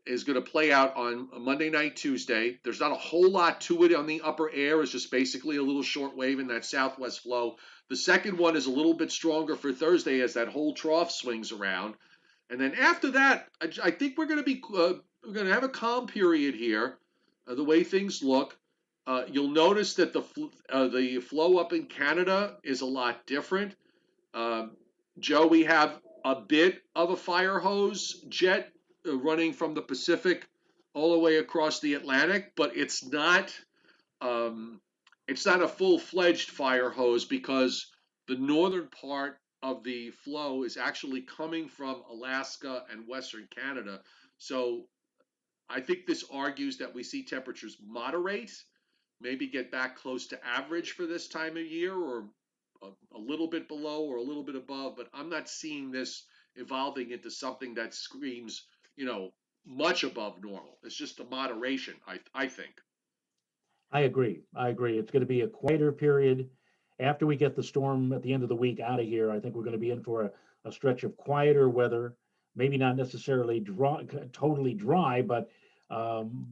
is going to play out on Monday night, Tuesday. There's not a whole lot to it on the upper air. It's just basically a little short wave in that southwest flow. The second one is a little bit stronger for Thursday as that whole trough swings around. And then after that, I think we're going to have a calm period here. The way things look, you'll notice that the flow up in Canada is a lot different. Joe, we have a bit of a fire hose jet running from the Pacific all the way across the Atlantic, but it's not a full-fledged fire hose because the northern part of the flow is actually coming from Alaska and Western Canada. So I think this argues that we see temperatures moderate, maybe get back close to average for this time of year, or a little bit below or a little bit above, but I'm not seeing this evolving into something that screams, much above normal. It's just a moderation, I think. I agree. I agree. It's going to be a quieter period. After we get the storm at the end of the week out of here, I think we're going to be in for a stretch of quieter weather. Maybe not necessarily totally dry, but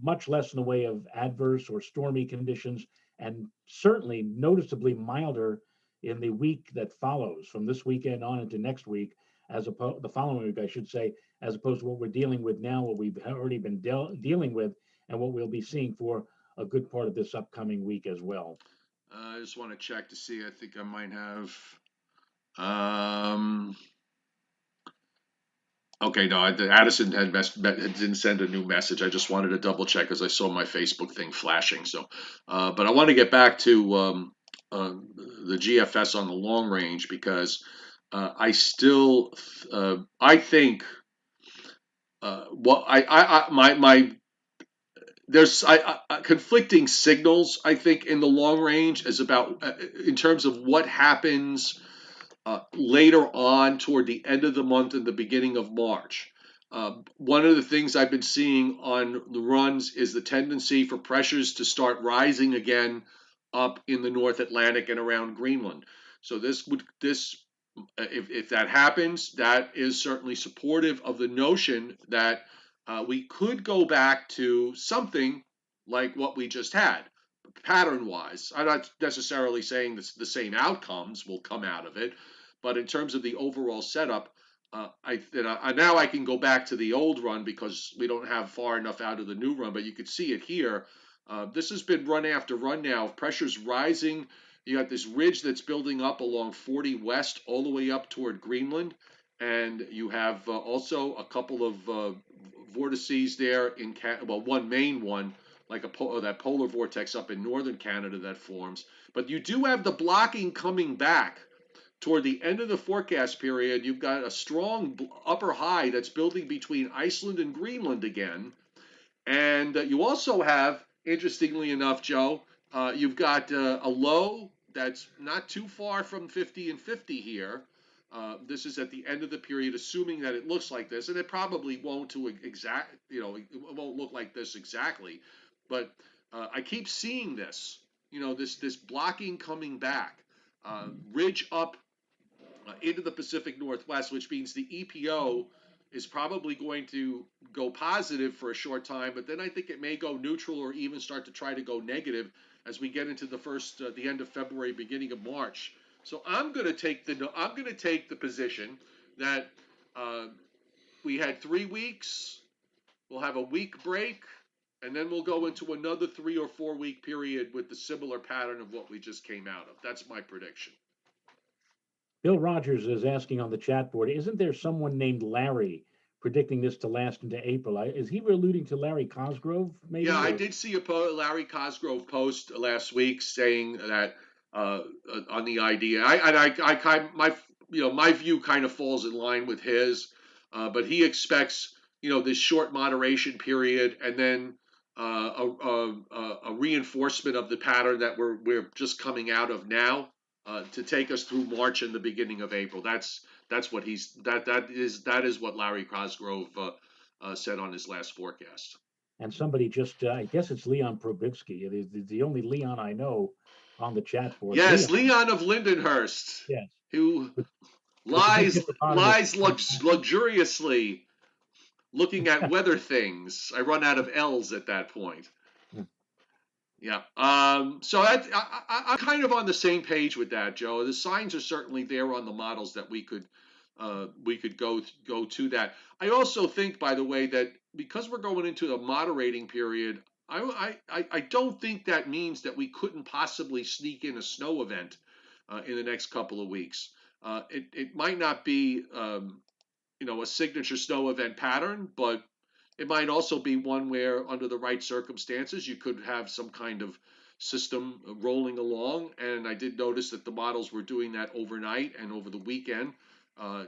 much less in the way of adverse or stormy conditions, and certainly noticeably milder in the week that follows, from this weekend on into next week, as opposed the following week, I should say, as opposed to what we're dealing with now, what we've already been dealing with, and what we'll be seeing for a good part of this upcoming week as well. I just want to check to see. I think I might have. Um, okay, no, Addison didn't send a new message. I just wanted to double check because I saw my Facebook thing flashing. So, but I want to get back to the GFS on the long range because I think my there's conflicting signals. I think in the long range is about in terms of what happens later on toward the end of the month and the beginning of March. One of the things I've been seeing on the runs is the tendency for pressures to start rising again up in the North Atlantic and around Greenland. So if that happens, that is certainly supportive of the notion that we could go back to something like what we just had, pattern wise. I'm not necessarily saying the same outcomes will come out of it, but in terms of the overall setup, now I can go back to the old run because we don't have far enough out of the new run, but you could see it here. This has been run after run now. Pressure's rising. You got this ridge that's building up along 40 West all the way up toward Greenland. And you have also a couple of vortices there one main one, like that polar vortex up in northern Canada that forms. But you do have the blocking coming back toward the end of the forecast period. You've got a strong upper high that's building between Iceland and Greenland again. And you also have, interestingly enough, Joe, you've got a low that's not too far from 50 and 50 here. This is at the end of the period, assuming that it looks like this, and it probably won't it won't look like this exactly. But I keep seeing this, this blocking coming back, ridge up into the Pacific Northwest, which means the EPO is probably going to go positive for a short time, but then I think it may go neutral or even start to try to go negative as we get into the end of February, beginning of March. So I'm going to take the position that we had 3 weeks, we'll have a week break, and then we'll go into another 3 or 4 week period with the similar pattern of what we just came out of. That's my prediction. Bill Rogers is asking on the chat board, isn't there someone named Larry predicting this to last into April? Is he alluding to Larry Cosgrove, maybe? Yeah, I did see a Larry Cosgrove post last week saying that on the idea. My view kind of falls in line with his, but he expects this short moderation period and then a reinforcement of the pattern that we're just coming out of now to take us through March and the beginning of April. That's what that is what Larry Cosgrove said on his last forecast. And somebody just, I guess it's Leon Probitsky. It is the only Leon I know on the chat board. Yes, Leon of Lindenhurst. Yes. Who with lies luxuriously looking at weather things. I run out of L's at that point. Yeah. So I'm kind of on the same page with that, Joe. The signs are certainly there on the models that we could go to that. I also think, by the way, that because we're going into the moderating period, I don't think that means that we couldn't possibly sneak in a snow event in the next couple of weeks. It might not be a signature snow event pattern, but it might also be one where, under the right circumstances, you could have some kind of system rolling along. And I did notice that the models were doing that overnight and over the weekend.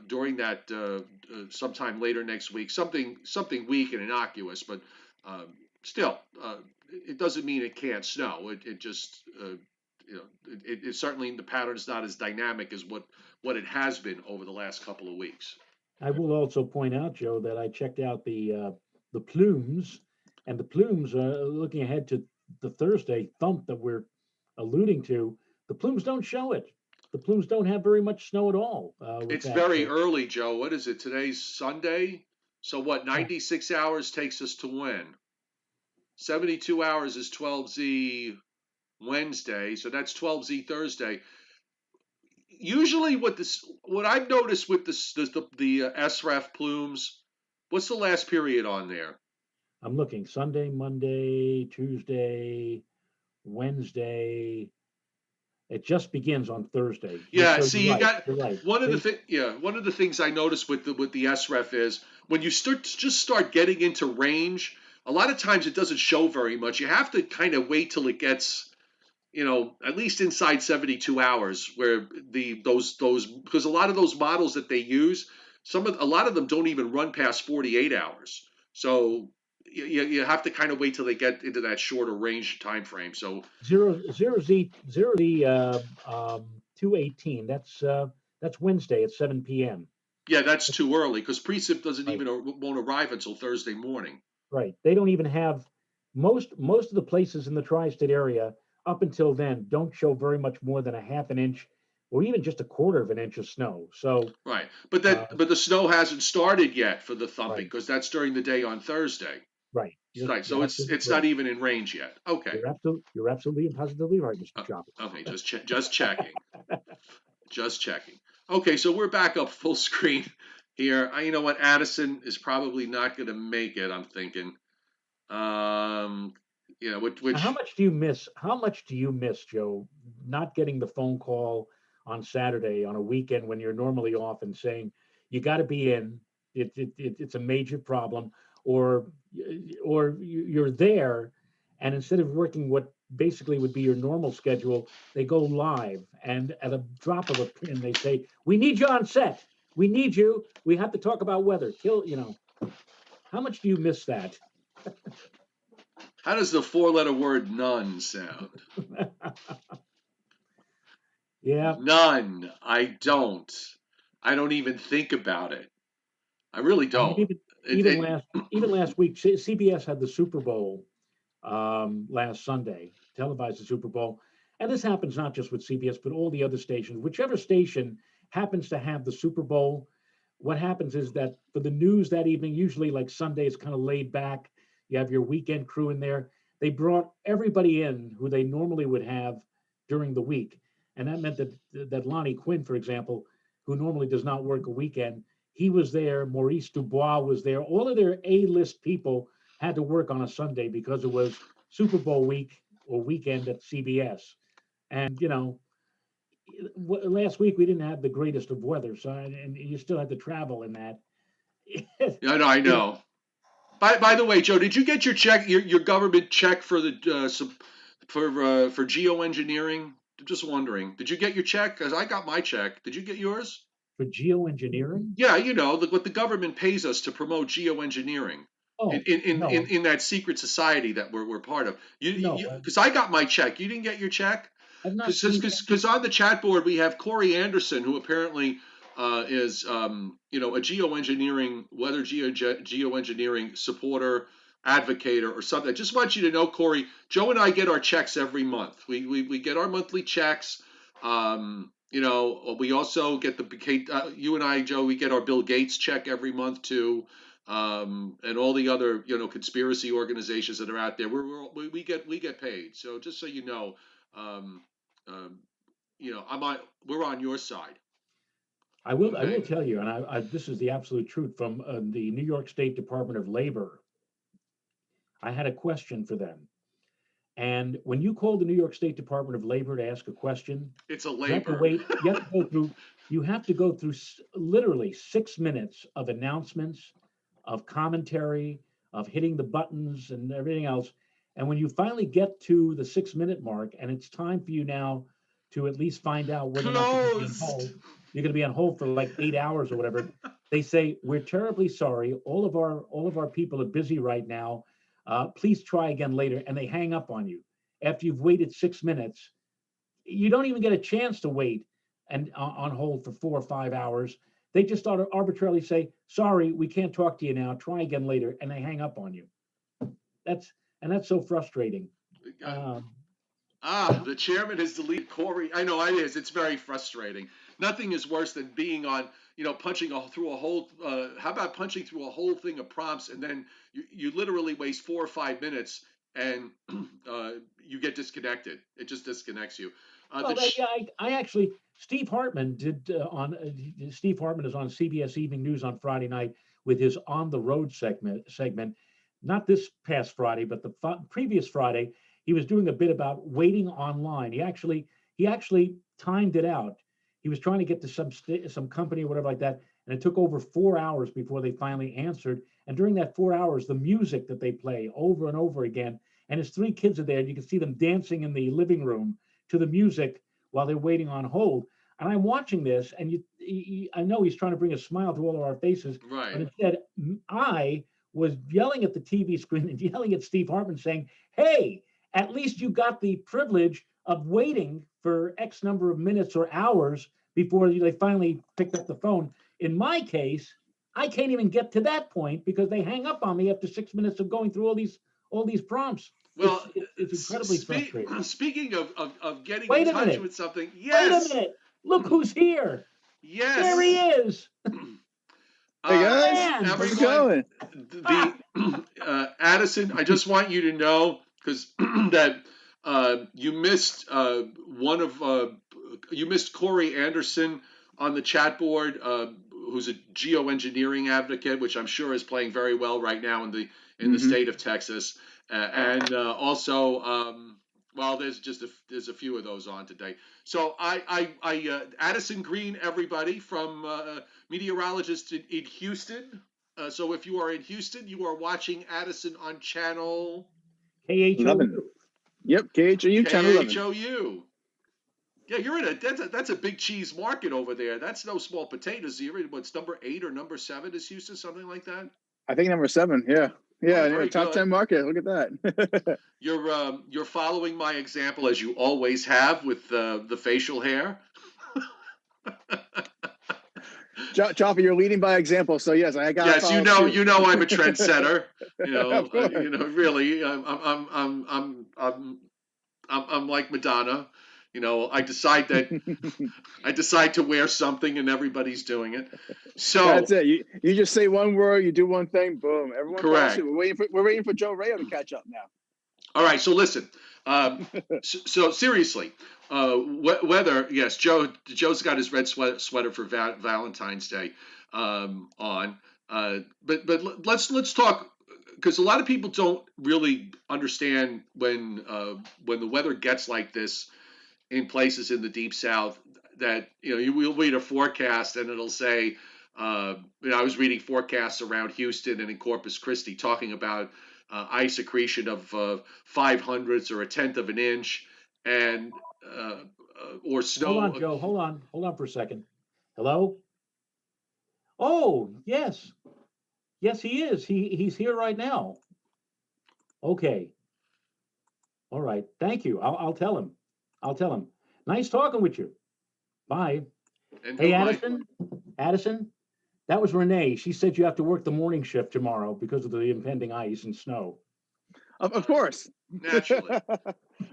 During that, sometime later next week, something weak and innocuous, but still, it doesn't mean it can't snow. It just it certainly, the pattern is not as dynamic as what it has been over the last couple of weeks. I will also point out, Joe, that I checked out the plumes, and the plumes, looking ahead to the Thursday thump that we're alluding to, the plumes don't show it. The plumes don't have very much snow at all. It's very early, Joe. What is it? Today's Sunday. So what? 96 hours takes us to when? 72 hours is 12Z Wednesday, so that's 12Z Thursday. Usually, what I've noticed with the SREF plumes, what's the last period on there? I'm looking Sunday, Monday, Tuesday, Wednesday. It just begins on Thursday. Yeah, So see, you're you right. got You're right. one of the things I noticed with the SREF is when you start getting into range, a lot of times it doesn't show very much. You have to kind of wait till it gets, at least inside 72 hours, where those because a lot of those models that they use, a lot of them don't even run past 48 hours. So you have to kind of wait till they get into that shorter range time frame. So zero Z 218. That's Wednesday at 7 p.m. yeah, that's too early because precip doesn't Right. even won't arrive until Thursday morning. Right. They don't even have most of the places in the tri-state area up until then don't show very much more than a half an inch or even just a quarter of an inch of snow. So Right, but uh, but the snow hasn't started yet for the thumping right, because that's during the day on Thursday. right. Right, You're so absolutely it's not correct. even in range yet. Okay. You're absolutely and positively right, Mr. Chopper. Okay, just checking. Just checking. Okay, so we're back up full screen here. You know what? Addison is probably not going to make it, I'm thinking. Now, Which how much do you miss, Joe, not getting the phone call on Saturday on a weekend when you're normally off and saying you got to be in? It's a major problem, or you're there, and instead of working what basically would be your normal schedule, they go live, and at a drop of a pin, they say, "We need you on set. We need you. We have to talk about weather." How much do you miss that? how does the four-letter word none sound? Yeah. None. I don't. I don't even think about it. I really I mean, don't. It, it, even last week, CBS had the Super Bowl last Sunday, televised the Super Bowl, and this happens not just with CBS, but all the other stations. Whichever station happens to have the Super Bowl, what happens is that for the news that evening, usually like Sunday, it's kind of laid back. You have your weekend crew in there. They brought everybody in who they normally would have during the week, and that meant that Lonnie Quinn, for example, who normally does not work a weekend, he was there. Maurice Dubois was there. All of their A-list people had to work on a Sunday because it was Super Bowl week or weekend at CBS. And last week we didn't have the greatest of weather, so and you still had to travel in that. I know. By the way, Joe, did you get your check, your government check for the for geoengineering? I'm just wondering. Did you get your check? Because I got my check. Did you get yours? For geoengineering? Yeah, what the government pays us to promote geoengineering Oh no, in that secret society that we're part of. no, Because I got my check. You didn't get your check? I've not seen any. Because on the chat board we have Corey Anderson, who apparently is a geoengineering geoengineering supporter, advocator, or something. I just want you to know, Corey, Joe and I get our checks every month. We get our monthly checks. We also get you and I, Joe, we get our Bill Gates check every month too. and all the other conspiracy organizations that are out there. We get paid. So just so you know, um, um, we're on your side. I will Okay. tell you, and this is the absolute truth from the New York State Department of Labor. I had a question for them. And when you call the New York State Department of Labor to ask a question, It's a you have to labor. wait, you have to go through literally 6 minutes of announcements, of commentary, of hitting the buttons and everything else. And when you finally get to the 6 minute mark and it's time for you now to at least find out whether or not you're going to be on Closed. hold, you're going to be on hold for like 8 hours or whatever. They say, we're terribly sorry. All of our people are busy right now. Please try again later. And they hang up on you after you've waited 6 minutes. You don't even get a chance to wait and on hold for 4 or 5 hours. They just arbitrarily say, sorry, we can't talk to you now. Try again later. And they hang up on you. That's so frustrating. Um, The chairman has deleted Corey. I know it is. It's very frustrating. Nothing is worse than being on, punching through a whole. How about punching through a whole thing of prompts and then you literally waste 4 or 5 minutes and you get disconnected. It just disconnects you. well, yeah, I actually, Steve Hartman Steve Hartman is on CBS Evening News on Friday night with his On the Road segment. Not this past Friday, but the previous Friday, he was doing a bit about waiting online. He actually timed it out. He was trying to get to some company or whatever like that, and it took over 4 hours before they finally answered. And during that 4 hours, the music that they play over and over again, and his three kids are there, and you can see them dancing in the living room to the music while they're waiting on hold. And I'm watching this, and I know he's trying to bring a smile to all of our faces, Right. but instead, I was yelling at the TV screen and yelling at Steve Hartman, saying, "Hey, at least you got the privilege of waiting for X number of minutes or hours before they finally picked up the phone. In my case, I can't even get to that point because they hang up on me after 6 minutes of going through all these prompts. Well, It's incredibly frustrating. speaking of getting in Wait a touch minute. with something, Wait a yes, minute. Look who's here. There yes. he is. Hey The guys, man. how's it Everyone, going? the Addison, I just want you to know because that you missed you missed Corey Anderson on the chat board, who's a geoengineering advocate, which I'm sure is playing very well right now in the hmm state of Texas, and also. Well, there's a few of those on today. So Addison Green, everybody from Meteorologist in Houston. So if you are in Houston, you are watching Addison on channel KHOU. 11. Yep, KHOU channel 11. KHOU. Yeah, you're in that's a big cheese market over there. That's no small potatoes. You're in what's number 8 or number 7 is Houston, something like that. I think number 7. Yeah, Oh, yeah, very top good. 10 market. Look at that. You're following my example as you always have with the facial hair. Choppy, you're leading by example. So yes, I got to Yes, follow suit. I'm a trendsetter. Of course. Really, I'm like Madonna. I decide to wear something, and everybody's doing it. So That's it. You just say one word, you do one thing, boom. Everyone follows suit. correct. We're waiting for Joe Rayo to catch up now. All right. So listen. So seriously, whether yes, Joe's got his red sweater for Valentine's Day on. But let's talk because a lot of people don't really understand when the weather gets like this in places in the deep south that you will read a forecast and it'll say I was reading forecasts around Houston and in Corpus Christi talking about ice accretion of 5/100 or a tenth of an inch and or Hold on, snow. Joe. Hold on for a second. Hello? Oh, yes. Yes, he is. He's here right now. Okay. All right. Thank you. I'll tell him. I'll tell him. Nice talking with you. Bye. And Hey, who might Addison, that was Renee. She said you have to work the morning shift tomorrow because of the impending ice and snow. Of course. naturally.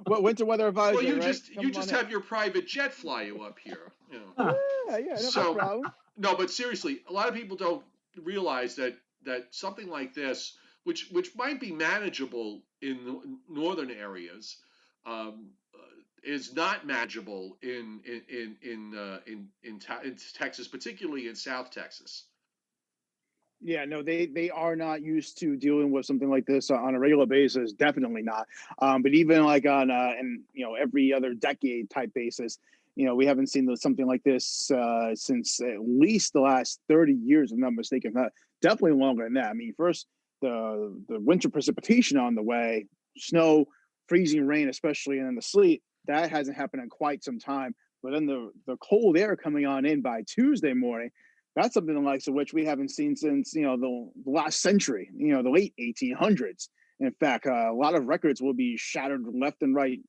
What winter weather advisory? Well, you right? just have your private jet fly you up here. Huh. Yeah, no So problem. no, but seriously, a lot of people don't realize that that something like this, which might be manageable in the northern areas, um, is not manageable in Texas, particularly in South Texas. Yeah, no, they are not used to dealing with something like this on a regular basis. Definitely not. But even like on and every other decade type basis, we haven't seen something like this since at least the last 30 years, if I'm not mistaken. Definitely longer than that. I mean, first the winter precipitation on the way, snow, freezing rain, especially, and then the sleet. That hasn't happened in quite some time. But then the cold air coming on in by Tuesday morning, that's something the likes of which we haven't seen since the last century, the late 1800s. In fact, a lot of records will be shattered left and right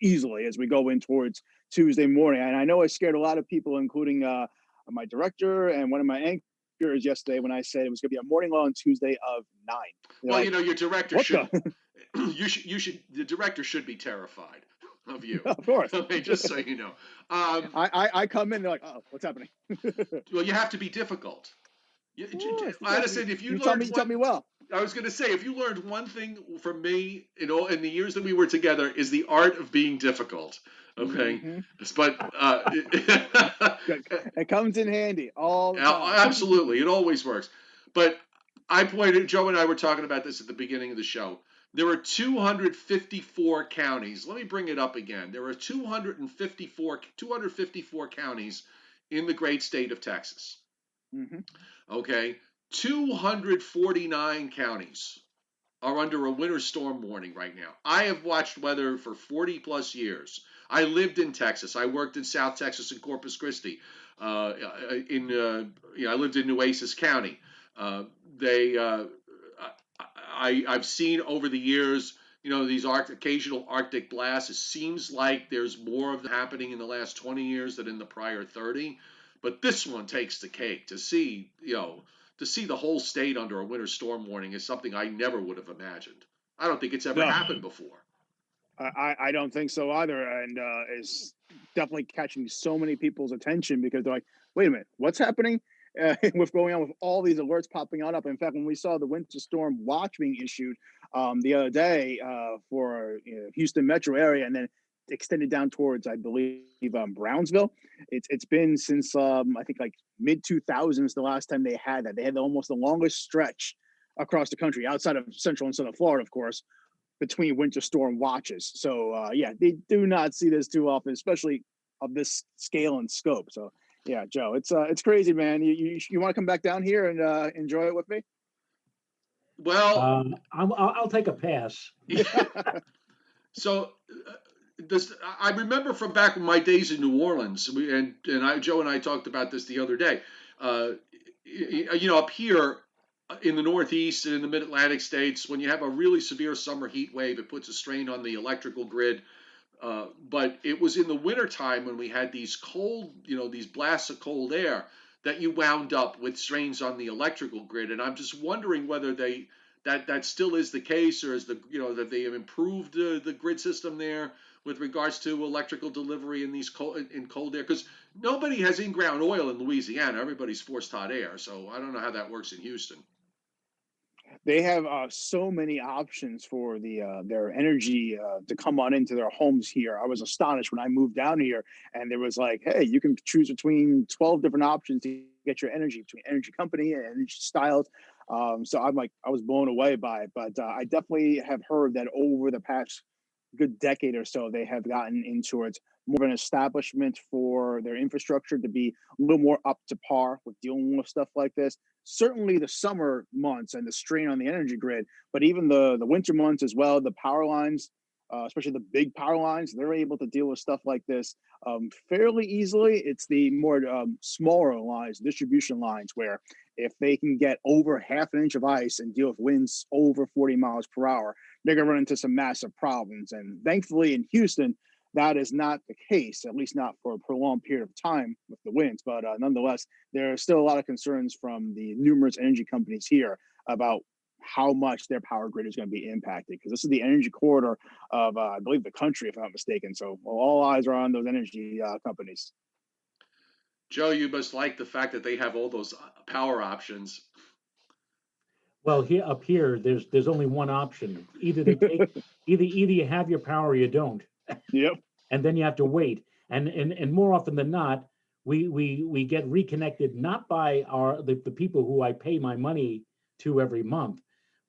easily as we go in towards Tuesday morning. And I know I scared a lot of people, including my director and one of my anchors yesterday when I said it was going to be a morning low on Tuesday of 9. They're Well, like, your director what should the? the director should be terrified of you. Of course. Okay, just so you know. I come in, they're like, oh, what's happening? Well, you have to be difficult. Of course. Addison, if you tell learned me, you tell one, me well. I was going to say, if you learned one thing from me in the years that we were together, is the art of being difficult. Okay, Mm-hmm. but It comes in handy all the time. absolutely, it always works. But Joe and I were talking about this at the beginning of the show. There are 254 counties. Let me bring it up again. There are 254 counties in the great state of Texas. Mm-hmm. Okay, 249 counties are under a winter storm warning right now. I have watched weather for 40 plus years. I lived in Texas. I worked in South Texas and Corpus Christi. I lived in Nueces County. They, I've seen over the years, these occasional Arctic blasts. It seems like there's more of them happening in the last 20 years than in the prior 30. But this one takes the cake. To see the whole state under a winter storm warning is something I never would have imagined. I don't think it's ever No, happened before. I don't think so either, and is definitely catching so many people's attention because they're like, wait a minute, what's happening? What's going on with all these alerts popping on up? In fact, when we saw the winter storm watch being issued the other day for Houston metro area, and then extended down towards, I believe, Brownsville. It's been since I think like mid 2000s the last time they had that. They had almost the longest stretch across the country outside of central and southern Florida, of course, between winter storm watches. So yeah, they do not see this too often, especially of this scale and scope. So yeah, Joe, it's crazy, man. You want to come back down here and enjoy it with me? Well, I'll take a pass. so I remember from back in my days in New Orleans, Joe and I talked about this the other day. Up here in the Northeast and in the Mid-Atlantic states, when you have a really severe summer heat wave, it puts a strain on the electrical grid. But it was in the wintertime when we had these these blasts of cold air that you wound up with strains on the electrical grid. And I'm just wondering whether that still is the case, or is that they have improved the grid system there with regards to electrical delivery in cold air, because nobody has in-ground oil in Louisiana. Everybody's forced hot air. So I don't know how that works in Houston. They have so many options for their energy to come on into their homes here. I was astonished when I moved down here, and there was like, hey, you can choose between 12 different options to get your energy between energy company and energy styles. So I was blown away by it. But I definitely have heard that over the past good decade or so, they have gotten into it more of an establishment for their infrastructure to be a little more up to par with dealing with stuff like this. Certainly the summer months and the strain on the energy grid, but even the winter months as well, the power lines, especially the big power lines, they're able to deal with stuff like this fairly easily. It's the more smaller lines, distribution lines, where if they can get over half an inch of ice and deal with winds over 40 miles per hour, they're going to run into some massive problems. And thankfully in Houston, that is not the case, at least not for a prolonged period of time with the winds. But nonetheless, there are still a lot of concerns from the numerous energy companies here about how much their power grid is going to be impacted, because this is the energy corridor of, I believe, the country, if I'm not mistaken. So all eyes are on those energy companies. Joe, you must like the fact that they have all those power options. Well, here up here, there's only one option. Either they take either you have your power or you don't, Yep. and then you have to wait. And more often than not, we get reconnected not by the people who I pay my money to every month,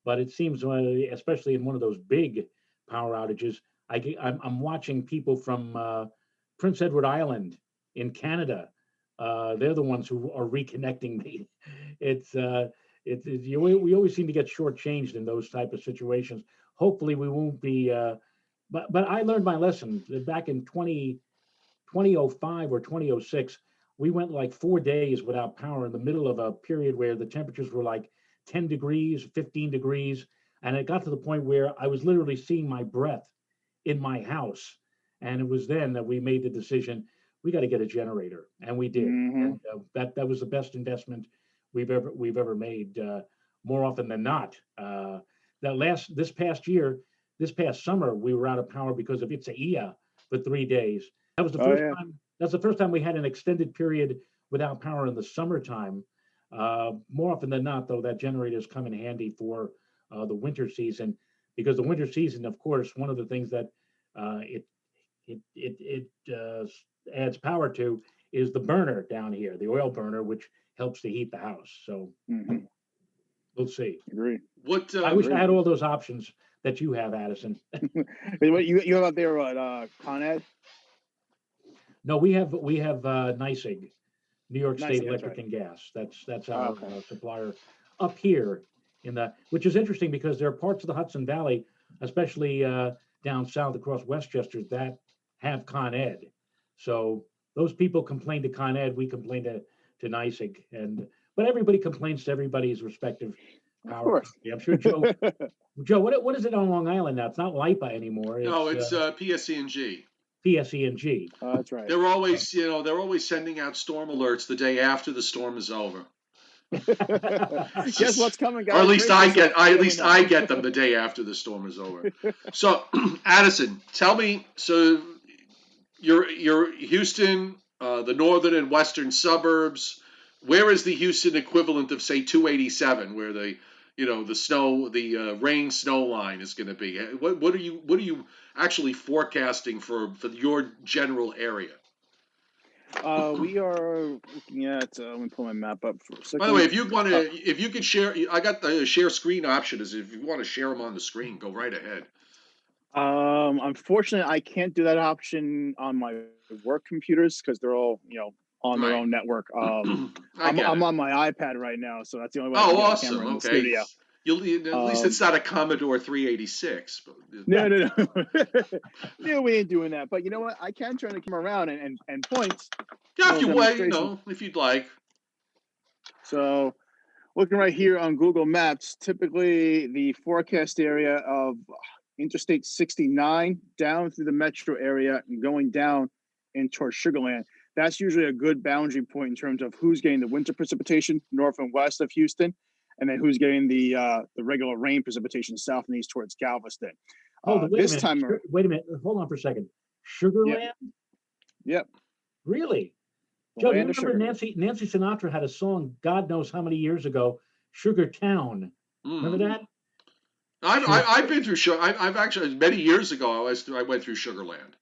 but it seems especially in one of those big power outages, I'm watching people from Prince Edward Island in Canada. They're the ones who are reconnecting me. It's we always seem to get shortchanged in those type of situations. Hopefully, we won't be. But I learned my lesson back in 2005 or 2006. We went like 4 days without power in the middle of a period where the temperatures were like 10 degrees, 15 degrees. And it got to the point where I was literally seeing my breath in my house. And it was then that we made the decision, we got to get a generator. And we did. Hmm. And that was the best investment we've ever made, more often than not. This past summer, we were out of power because of Itaiia for 3 days. That was the Oh first yeah. time. That's the first time we had an extended period without power in the summertime. More often than not, though, that generators come in handy for the winter season, because the winter season, of course, one of the things that it adds power to is the burner down here, the oil burner, which helps to heat the house. So Hmm. we'll see. Agree. What I wish I Agree. had all those options that you have, Addison. What you have out there? What Con Ed? No, we have NYSEG, New York Nice. State That's Electric right. and Gas. That's Oh, our okay. supplier up here which is interesting because there are parts of the Hudson Valley, especially down south across Westchester, that have Con Ed. So those people complain to Con Ed, we complain to NYSEG, but everybody complains to everybody's respective Of power course. company. I'm sure Joe, what is it on Long Island now? It's not LIPA anymore. No, It's it's PSE&G. PSE&G. That's right. They're always, they're always sending out storm alerts the day after the storm is over. Guess what's coming, Or at guys? least Brace I yourself. get, I, You at never least know. I get them the day after the storm is over. So, Addison, tell me. So, you're Houston, the northern and western suburbs. Where is the Houston equivalent of say 287, where the rain snow line is going to be? What are you actually forecasting for your general area? We are looking at. Let me pull my map up for a By the way, second. if you could share, I got the share screen option. Is if you want to share them on the screen, go right ahead. Unfortunately, I can't do that option on my work computers because they're all on their Right. own network. I get I'm it. on my iPad right now, so that's the only way I can Oh, get a awesome. camera in the Okay. studio. At least it's not a Commodore 386. No. No, we ain't doing that. But you know what? I can turn the camera around and point. Yeah, if Little you want, demonstration. if you'd like. So looking right here on Google Maps, typically the forecast area of Interstate 69 down through the metro area and going down in towards Sugarland. That's usually a good boundary point in terms of who's getting the winter precipitation north and west of Houston, and then who's getting the regular rain precipitation south and east towards Galveston. Wait This a minute. time, Wait a minute. Hold on for a second. Yep. Sugarland? Yep. Really? The Joe, do you land of remember sugar. Nancy Sinatra had a song, God knows how many years ago, Sugar Town. Remember that? I've been through sugar. I've actually many years ago. I went through Sugarland.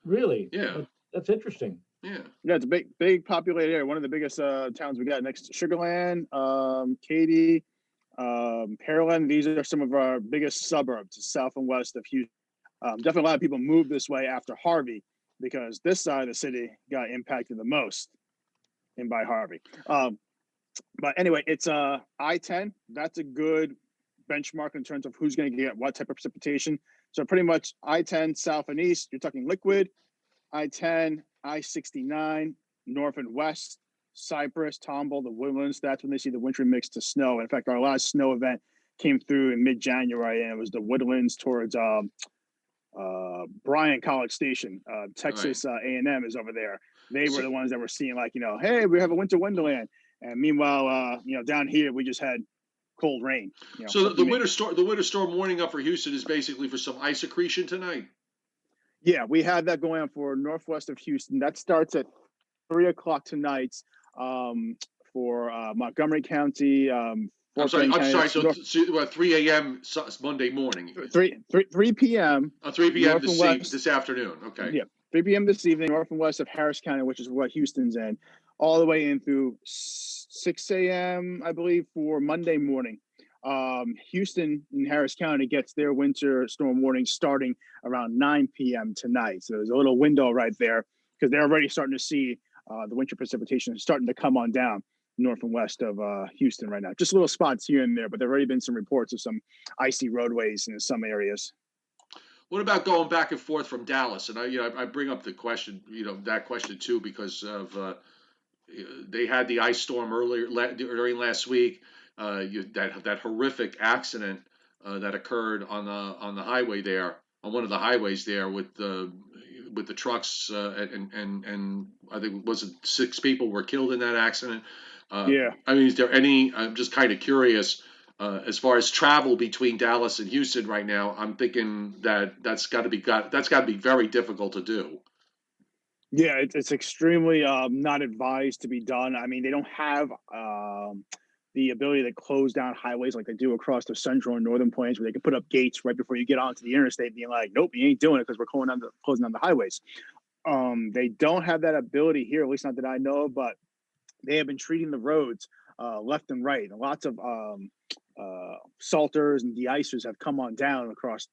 Really? Yeah. That's interesting. Yeah. Yeah, it's a big populated area. One of the biggest towns we got next to Sugarland, Katy, Pearland. These are some of our biggest suburbs, south and west of Houston. Definitely a lot of people moved this way after Harvey because this side of the city got impacted the most by Harvey. But anyway, it's I-10. That's a good benchmark in terms of who's going to get what type of precipitation. So pretty much I-10 south and east, you're talking liquid. I-10, I-69, north and west, Cypress, Tomball, the Woodlands. That's when they see the wintry mix to snow. In fact, our last snow event came through in mid-January, and it was the Woodlands towards Bryan College Station. Texas A&M is over there. They were the ones that were seeing hey, we have a winter wonderland. And meanwhile, down here we just had cold rain. So the winter storm warning up for Houston is basically for some ice accretion tonight. Yeah, we have that going on for northwest of Houston. That starts at 3:00 tonight for Montgomery County, I'm Fort sorry. Bend I'm County. sorry. So, 3 a.m. Monday morning. 3 p.m. 3 p.m. north and west. this afternoon. Okay. Yeah, 3 p.m. this evening, north and west of Harris County, which is what Houston's in, all the way in through 6 a.m. I believe for Monday morning. Houston and Harris County gets their winter storm warning starting around 9 p.m. tonight. So there's a little window right there because they're already starting to see the winter precipitation starting to come on down north and west of Houston right now. Just little spots here and there, but there have already been some reports of some icy roadways in some areas. What about going back and forth from Dallas? And I bring up the question, that question too, because of they had the ice storm during last week. That horrific accident that occurred on the highway there, on one of the highways there with the trucks, and I think was it 6 people were killed in that accident. Yeah. I mean, is there any? I'm just kind of curious. As far as travel between Dallas and Houston right now, I'm thinking that's got to be very difficult to do. Yeah, it's extremely not advised to be done. I mean, they don't have the ability to close down highways like they do across the central and northern plains, where they can put up gates right before you get onto the interstate, being like, "Nope, you ain't doing it because we're closing down the highways." They don't have that ability here, at least not that I know of. But they have been treating the roads left and right, and lots of salters and de-icers have come on down across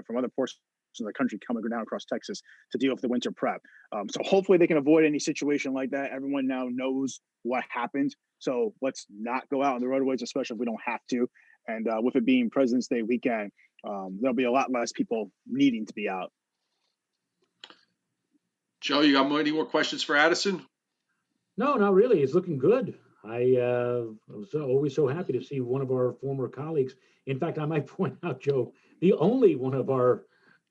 from other portions of the country, coming down across Texas to deal with the winter prep. So hopefully they can avoid any situation like that. Everyone now knows what happened, so let's not go out on the roadways, especially if we don't have to. And with it being President's Day weekend, there'll be a lot less people needing to be out. Joe, you got any more questions for Addison? No, not really. It's looking good. I was always so happy to see one of our former colleagues. In fact, I might point out, Joe, the only one of our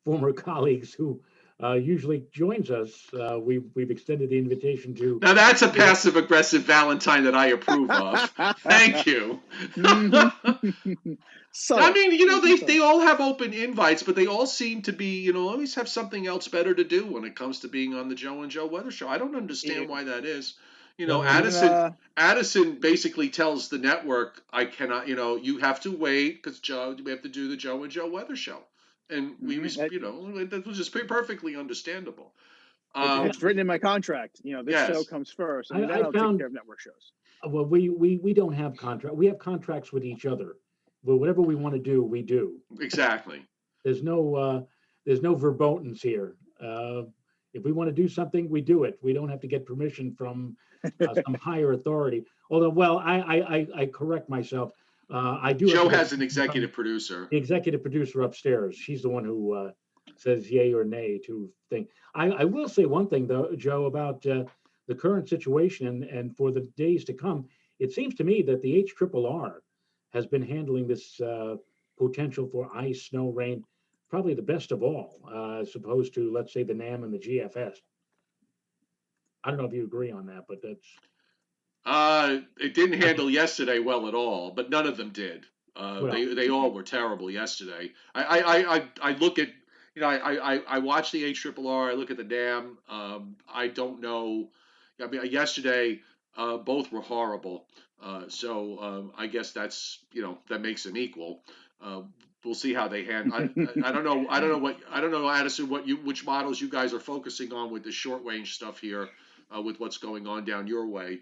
former colleagues who usually joins us. We've extended the invitation to. Now that's a passive aggressive Valentine that I approve of. Thank you. So I mean, they all have open invites, but they all seem to be, always have something else better to do when it comes to being on the Joe and Joe Weather Show. I don't understand why that is. Addison basically tells the network, I cannot, you have to wait because we have to do the Joe and Joe Weather Show. And that was just perfectly understandable. It's written in my contract. This show comes first, and then I'll take care of network shows. Well, we don't have contract. We have contracts with each other. But whatever we want to do, we do. Exactly. There's no verbotens here. If we want to do something, we do it. We don't have to get permission from some higher authority. Although, well, I correct myself. I do. Joe has an executive producer. The executive producer upstairs. She's the one who says yay or nay to things. I will say one thing, though, Joe, about the current situation and for the days to come. It seems to me that the HRRR has been handling this potential for ice, snow, rain, probably the best of all, as opposed to, let's say, the NAM and the GFS. I don't know if you agree on that, but that's. It didn't handle yesterday well at all, but none of them did. They all were terrible yesterday. I look at, I watch the HRRR, I look at the NAM. I don't know. I mean, yesterday, both were horrible. So I guess that's, that makes them equal. We'll see how they handle. I don't know, Addison, which models you guys are focusing on with the short range stuff here, with what's going on down your way.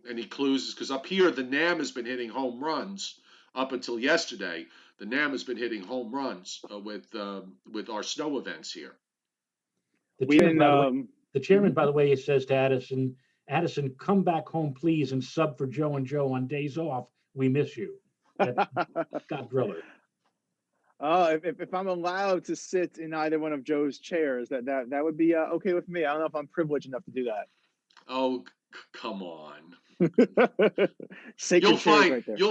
Any clues? Because up here, the NAM has been hitting home runs up until yesterday. The NAM has been hitting home runs with our snow events here. The chairman, by the way, says to Addison, come back home, please, and sub for Joe and Joe on days off. We miss you. God Driller. If I'm allowed to sit in either one of Joe's chairs, that would be okay with me. I don't know if I'm privileged enough to do that. Oh, come on. You'll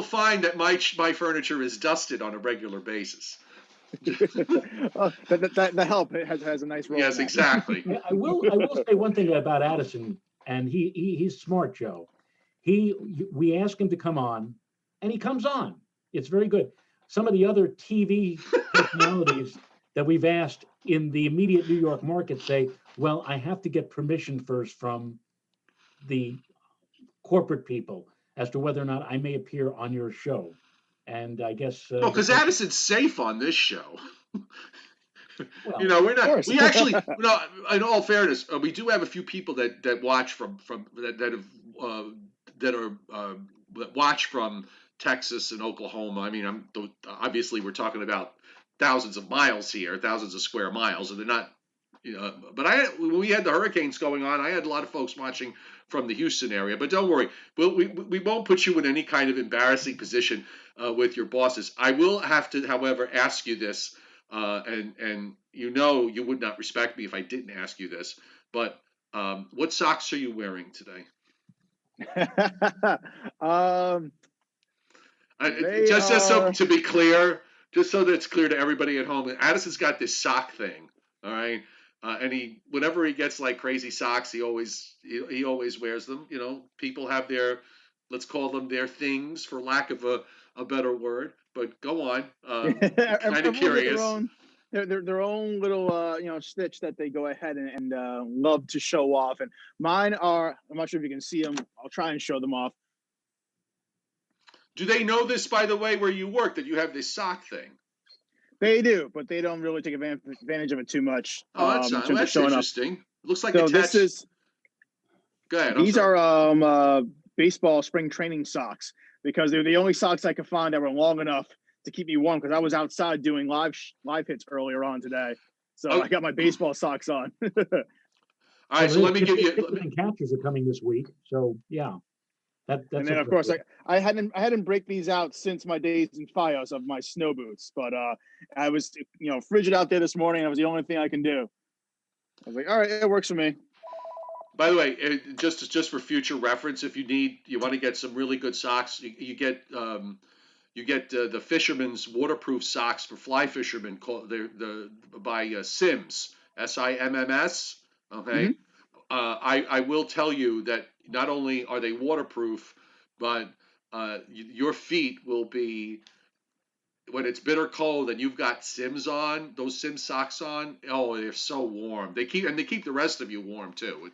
find that my furniture is dusted on a regular basis. The help has a nice role. Yes, exactly. I will say one thing about Addison, and he's smart, Joe. We ask him to come on, and he comes on. It's very good. Some of the other TV personalities that we've asked in the immediate New York market say, well, I have to get permission first from the corporate people. as to whether or not I may appear on your show. And I guess No, because Addison's safe on this show. well, We're Of not. course. We actually, no. In all fairness, we do have a few people that watch from that are that watch from Texas and Oklahoma. I mean, obviously we're talking about thousands of miles here, thousands of square miles, and they're not. But when we had the hurricanes going on, I had a lot of folks watching from the Houston area. But don't worry, we won't put you in any kind of embarrassing position with your bosses. I will have to, however, ask you this, and you would not respect me if I didn't ask you this. But what socks are you wearing today? They Just so are. to be clear, just so that it's clear to everybody at home, Addison's got this sock thing. All right. And whenever he gets like crazy socks, he always wears them. People have let's call them their things, for lack of a better word. But go on. Kind of Everyone's got curious. their own little stitch that they go ahead and love to show off. And mine are, I'm not sure if you can see them. I'll try and show them off. Do they know this, by the way, where you work, that you have this sock thing? They do, but they don't really take advantage of it too much. Oh, that's interesting. It looks like So attached. Go ahead. These are baseball spring training socks, because they're the only socks I could find that were long enough to keep me warm, because I was outside doing live hits earlier on today. So I got my baseball socks on. All right, so let me give you. Pitchers and catchers are coming this week, so yeah. That's and then, of course, I hadn't break these out since my days in FiOS of my snow boots, but I was frigid out there this morning. That was the only thing I can do. I was like, all right, it works for me. By the way, just for future reference, if you want to get some really good socks, you get the fisherman's waterproof socks for fly fishermen, called by Sims, SIMMS. Okay. Mhm. I will tell you that not only are they waterproof, but your feet will be, when it's bitter cold and you've got Sims on, those Sims socks on. Oh, they're so warm. They keep the rest of you warm too.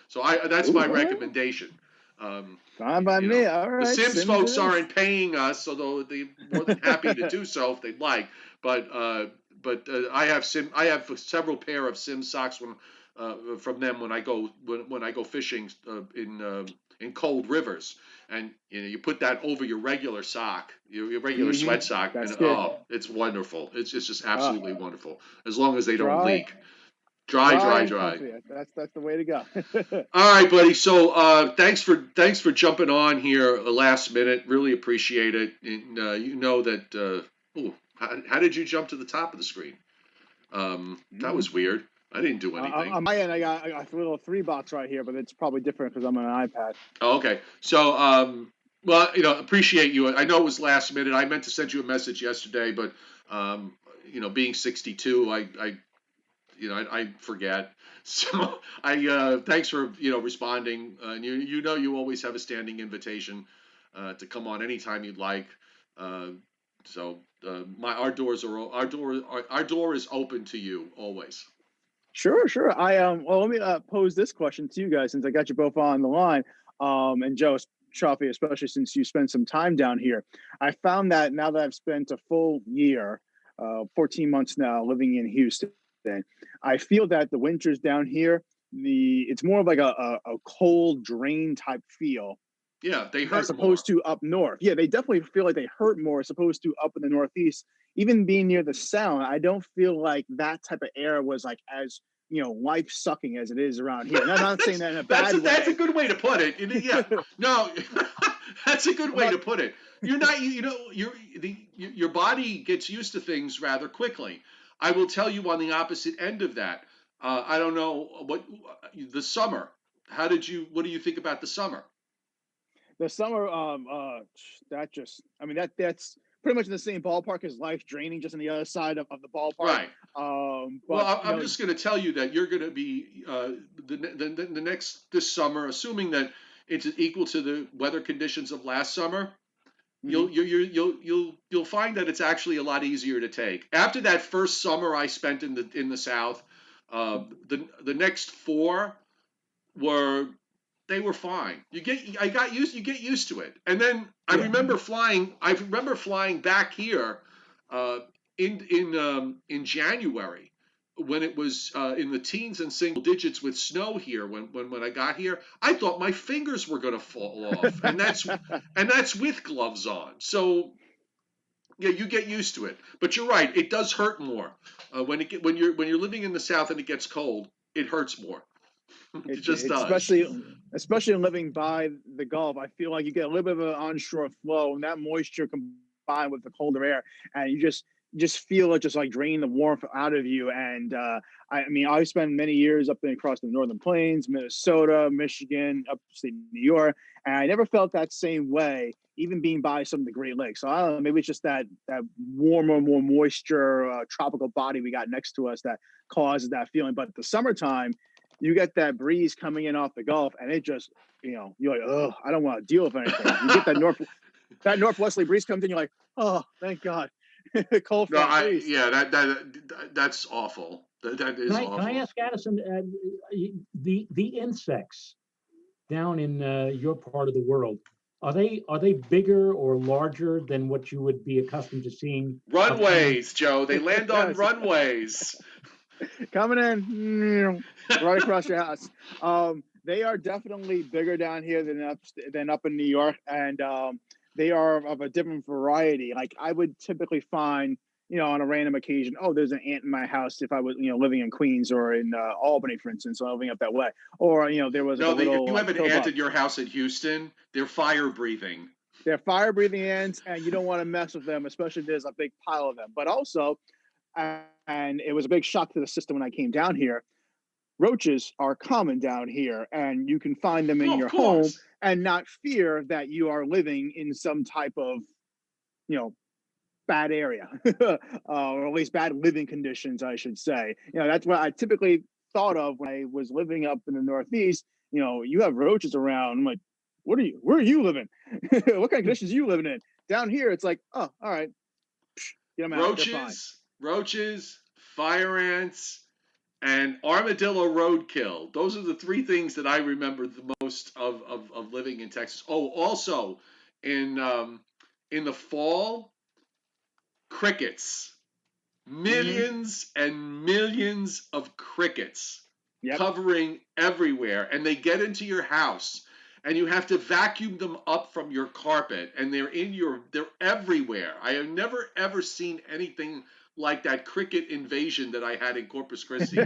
So that's my recommendation. Fine by me. All right. The Sims folks is. aren't paying us, although they're more than happy to do so if they'd like. But I have several pair of Sims socks from them when I go fishing in cold rivers, and you put that over your regular sock, your regular sweat sock, That's and good. it's wonderful. It's just absolutely wonderful, as long as they don't leak. Dry. Dry. That's the way to go. All right, buddy. So thanks for jumping on here last minute. Really appreciate it. And that. How did you jump to the top of the screen? That was weird. I didn't do anything. On my end, I got a little 3 box right here, but it's probably different because I'm on an iPad. Oh, okay. So well, appreciate you. I know it was last minute. I meant to send you a message yesterday, but being 62, I forget. So thanks for responding. And you always have a standing invitation to come on anytime you'd like. So our door is open to you always. Sure. Well, let me pose this question to you guys, since I got you both on the line. And Joe Chaffee, especially since you spent some time down here. I found that now that I've spent a full year, 14 months now living in Houston, I feel that the winters down here, it's more of like a cold drain type feel. Yeah, they hurt as opposed to up north. Yeah, they definitely feel like they hurt more as opposed to up in the Northeast. Even being near the Sound, I don't feel like that type of air was like as life sucking as it is around here. And I'm not saying that in a bad way. That's a good way to put it. Yeah, no, that's a good way to put it. You're not, your body gets used to things rather quickly. I will tell you on the opposite end of that. I don't know the summer. What do you think about the summer? The summer, that's pretty much in the same ballpark as life draining, just on the other side of the ballpark. Right. But I'm just going to tell you that you're going to be the next this summer, assuming that it's equal to the weather conditions of last summer. You'll find that it's actually a lot easier to take. After that first summer I spent in the South, the next 4 were they were fine. You get used to it. And then I Yeah. remember flying back here uh, in January when it was in the teens and single digits with snow here. When I got here, I thought my fingers were going to fall off, and that's with gloves on. So yeah, you get used to it. But you're right; it does hurt more when you're living in the South and it gets cold. It hurts more. It just It's does. especially living by the Gulf. I feel like you get a little bit of an onshore flow, and that moisture combined with the colder air, and you just feel it just like drain the warmth out of you. And I mean, I spent many years up there across the northern plains, Minnesota, Michigan, upstate New York, and I never felt that same way, even being by some of the Great Lakes. So I don't know, maybe it's just that warmer, more moisture, tropical body we got next to us that causes that feeling. But the summertime, you get that breeze coming in off the Gulf, and it just, you're like, oh, I don't want to deal with anything. You get that northwesterly breeze comes in, you're like, oh, thank God. Cold front breeze. Yeah, that's awful. That is awful. Can I ask Addison, the insects down in your part of the world, are they bigger or larger than what you would be accustomed to seeing? Runways, Joe. They land on Yes. runways. Coming in right across your house. They are definitely bigger down here than up in New York, and they are of a different variety. Like I would typically find, on a random occasion, oh, there's an ant in my house if I was, living in Queens or in Albany, for instance, so living up that way. Or, there was No, a little. if you have an pill ant bug. in your house in Houston, they're fire breathing. They're fire breathing ants, and you don't want to mess with them, especially if there's a big pile of them. But also, and it was a big shock to the system when I came down here. Roaches are common down here, and you can find them in Oh, your of course. home and not fear that you are living in some type of, bad area, or at least bad living conditions, I should say. That's what I typically thought of when I was living up in the Northeast. You have roaches around. I'm like, where are you living? What kind of conditions are you living in? Down here, it's like, oh, all right, get them out. They're fine. Roaches, fire ants, and armadillo roadkill. Those are the three things that I remember the most of living in Texas. Oh, also in the fall, crickets. Millions and millions of crickets Yep. covering everywhere, and they get into your house, and you have to vacuum them up from your carpet, and they're everywhere. I have never ever seen anything like that cricket invasion that I had in Corpus Christi.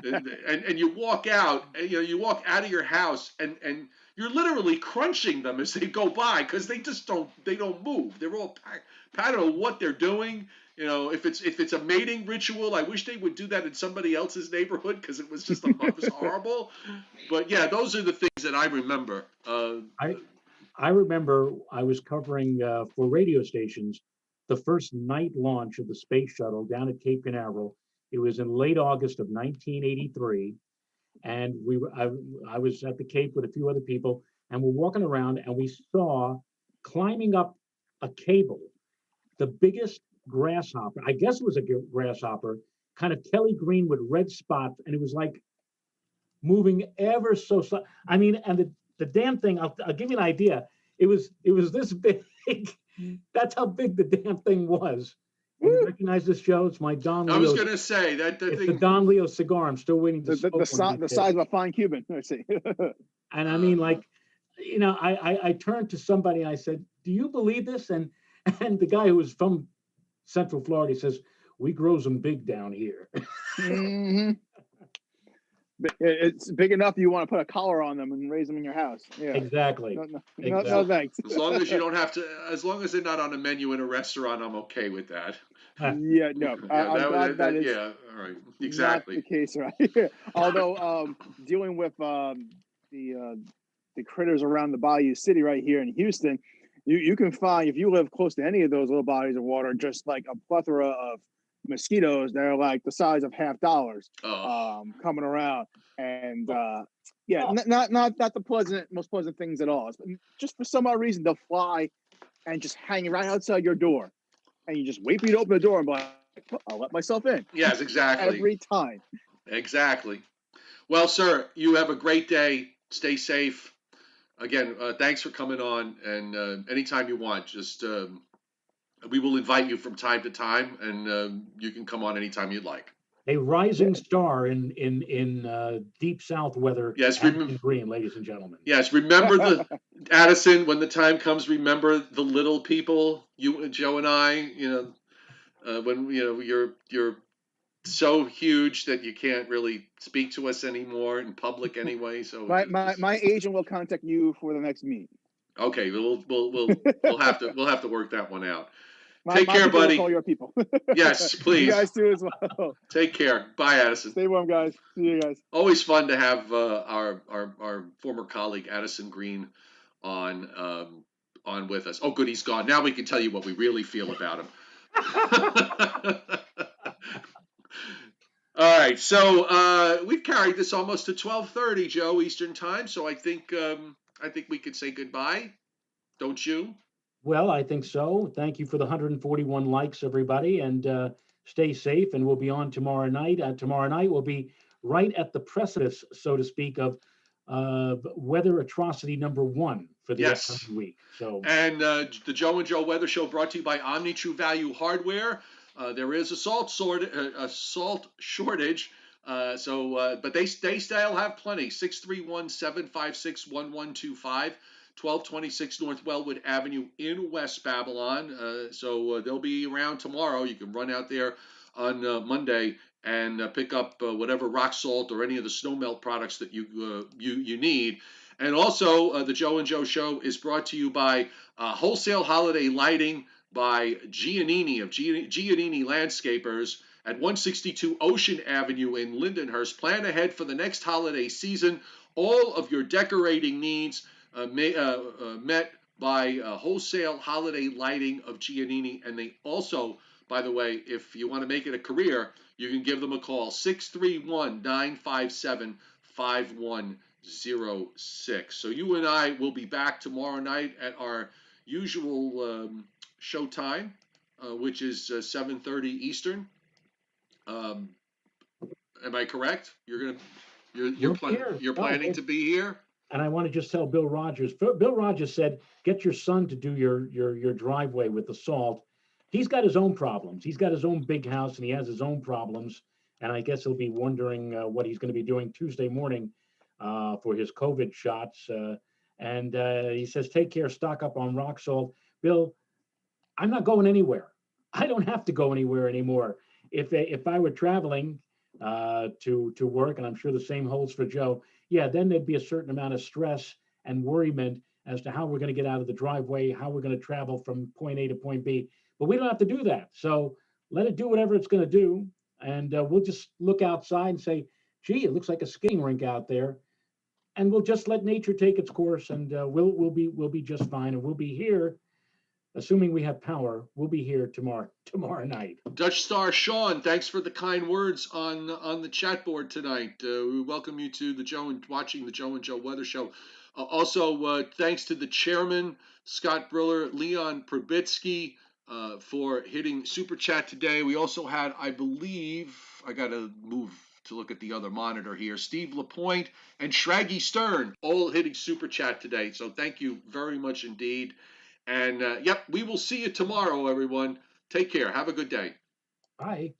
and you walk out, and you walk out of your house, and you're literally crunching them as they go by because they don't move. They're all packed. I don't know what they're doing. If it's a mating ritual, I wish they would do that in somebody else's neighborhood because it was it was horrible. But yeah, those are the things that I remember. I remember I was covering for radio stations the first night launch of the space shuttle down at Cape Canaveral. It was in late August of 1983, and I was at the Cape with a few other people, and we're walking around, and we saw climbing up a cable the biggest grasshopper. I guess it was a grasshopper, kind of Kelly green with red spots, and it was like moving ever so slow. I mean, and the damn thing. I'll give you an idea. It was this big. That's how big the damn thing was. You recognize this, Joe? It's my Don Leo. I was going to say that it's the Don Leo cigar. I'm still waiting to smoke the size of a fine Cuban. Let's see. And I mean, like, I turned to somebody and I said, "Do you believe this?" And the guy who was from Central Florida says, "We grows them big down here." Mm-hmm. It's big enough you want to put a collar on them and raise them in your house. Yeah, exactly. No thanks. As long as you don't have to, as long as they're not on a menu in a restaurant, I'm okay with that. Yeah, no. Yeah, all right, exactly. Not the case right here. Although dealing with the critters around the Bayou City right here in Houston, you can find, if you live close to any of those little bodies of water, just like a plethora of mosquitoes that are like the size of $50 coming around, and not the most pleasant things at all. Just for some odd reason, they'll fly and just hang right outside your door, and you just wait for you to open the door and be like, I'll let myself in. Yes, exactly. Every time. Exactly. Well, sir, you have a great day. Stay safe. again, thanks for coming on, and anytime you want, just we will invite you from time to time, and you can come on anytime you'd like. A rising star in deep south weather. Yes, Addison Green, ladies and gentlemen. yes. Remember the Addison, when the time comes. Remember the little people. You, Joe, and I. When you're so huge that you can't really speak to us anymore in public anyway. So my agent will contact you for the next meet. Okay, we'll have to work that one out. My Take care, people will buddy. call your people. Yes, please. You guys too as well. Take care. Bye, Addison. Stay warm, guys. See you guys. Always fun to have our former colleague Addison Green on with us. Oh, good, he's gone. Now we can tell you what we really feel about him. All right, so we've carried this almost to 12:30, Joe, Eastern time. So I think we could say goodbye. Don't you? Well, I think so. Thank you for the 141 likes, everybody, and stay safe. And we'll be on tomorrow night. Tomorrow night we'll be right at the precipice, so to speak, of weather atrocity #1 for the upcoming week. So, and the Joe and Joe Weather Show brought to you by Omni True Value Hardware. There is a salt shortage, but they still have plenty. 631-756-1125. 1226 North Wellwood Avenue in West Babylon. So they'll be around tomorrow. You can run out there on Monday and pick up whatever rock salt or any of the snow melt products that you need. And also, the Joe and Joe Show is brought to you by Wholesale Holiday Lighting by Giannini of Giannini Landscapers at 162 Ocean Avenue in Lindenhurst. Plan ahead for the next holiday season. All of your decorating needs met by Wholesale Holiday Lighting of Giannini. And they also, by the way, if you want to make it a career, you can give them a call, 631-957-5106. So you and I will be back tomorrow night at our usual show time, which is 7:30 Eastern. Am I correct? You're planning to be here? And I want to just tell Bill Rogers. Bill Rogers said, get your son to do your driveway with the salt. He's got his own problems. He's got his own big house, and he has his own problems. And I guess he'll be wondering what he's going to be doing Tuesday morning for his COVID shots. And he says, take care, stock up on rock salt. Bill, I'm not going anywhere. I don't have to go anywhere anymore. If I were traveling to work, and I'm sure the same holds for Joe, yeah, then there'd be a certain amount of stress and worriment as to how we're going to get out of the driveway, how we're going to travel from point A to point B. But we don't have to do that. So let it do whatever it's going to do. And we'll just look outside and say, gee, it looks like a skating rink out there. And we'll just let nature take its course, and we'll be just fine. And we'll be here, assuming we have power. We'll be here tomorrow night. Dutch Star Sean, thanks for the kind words on the chat board tonight. We welcome you to watching the Joe and Joe Weather Show. Also, thanks to the chairman, Scott Briller, Leon Probitsky, for hitting Super Chat today. We also had, I believe, I got to move to look at the other monitor here, Steve LaPointe and Shraggy Stern, all hitting Super Chat today. So thank you very much indeed. And, we will see you tomorrow, everyone. Take care. Have a good day. Bye.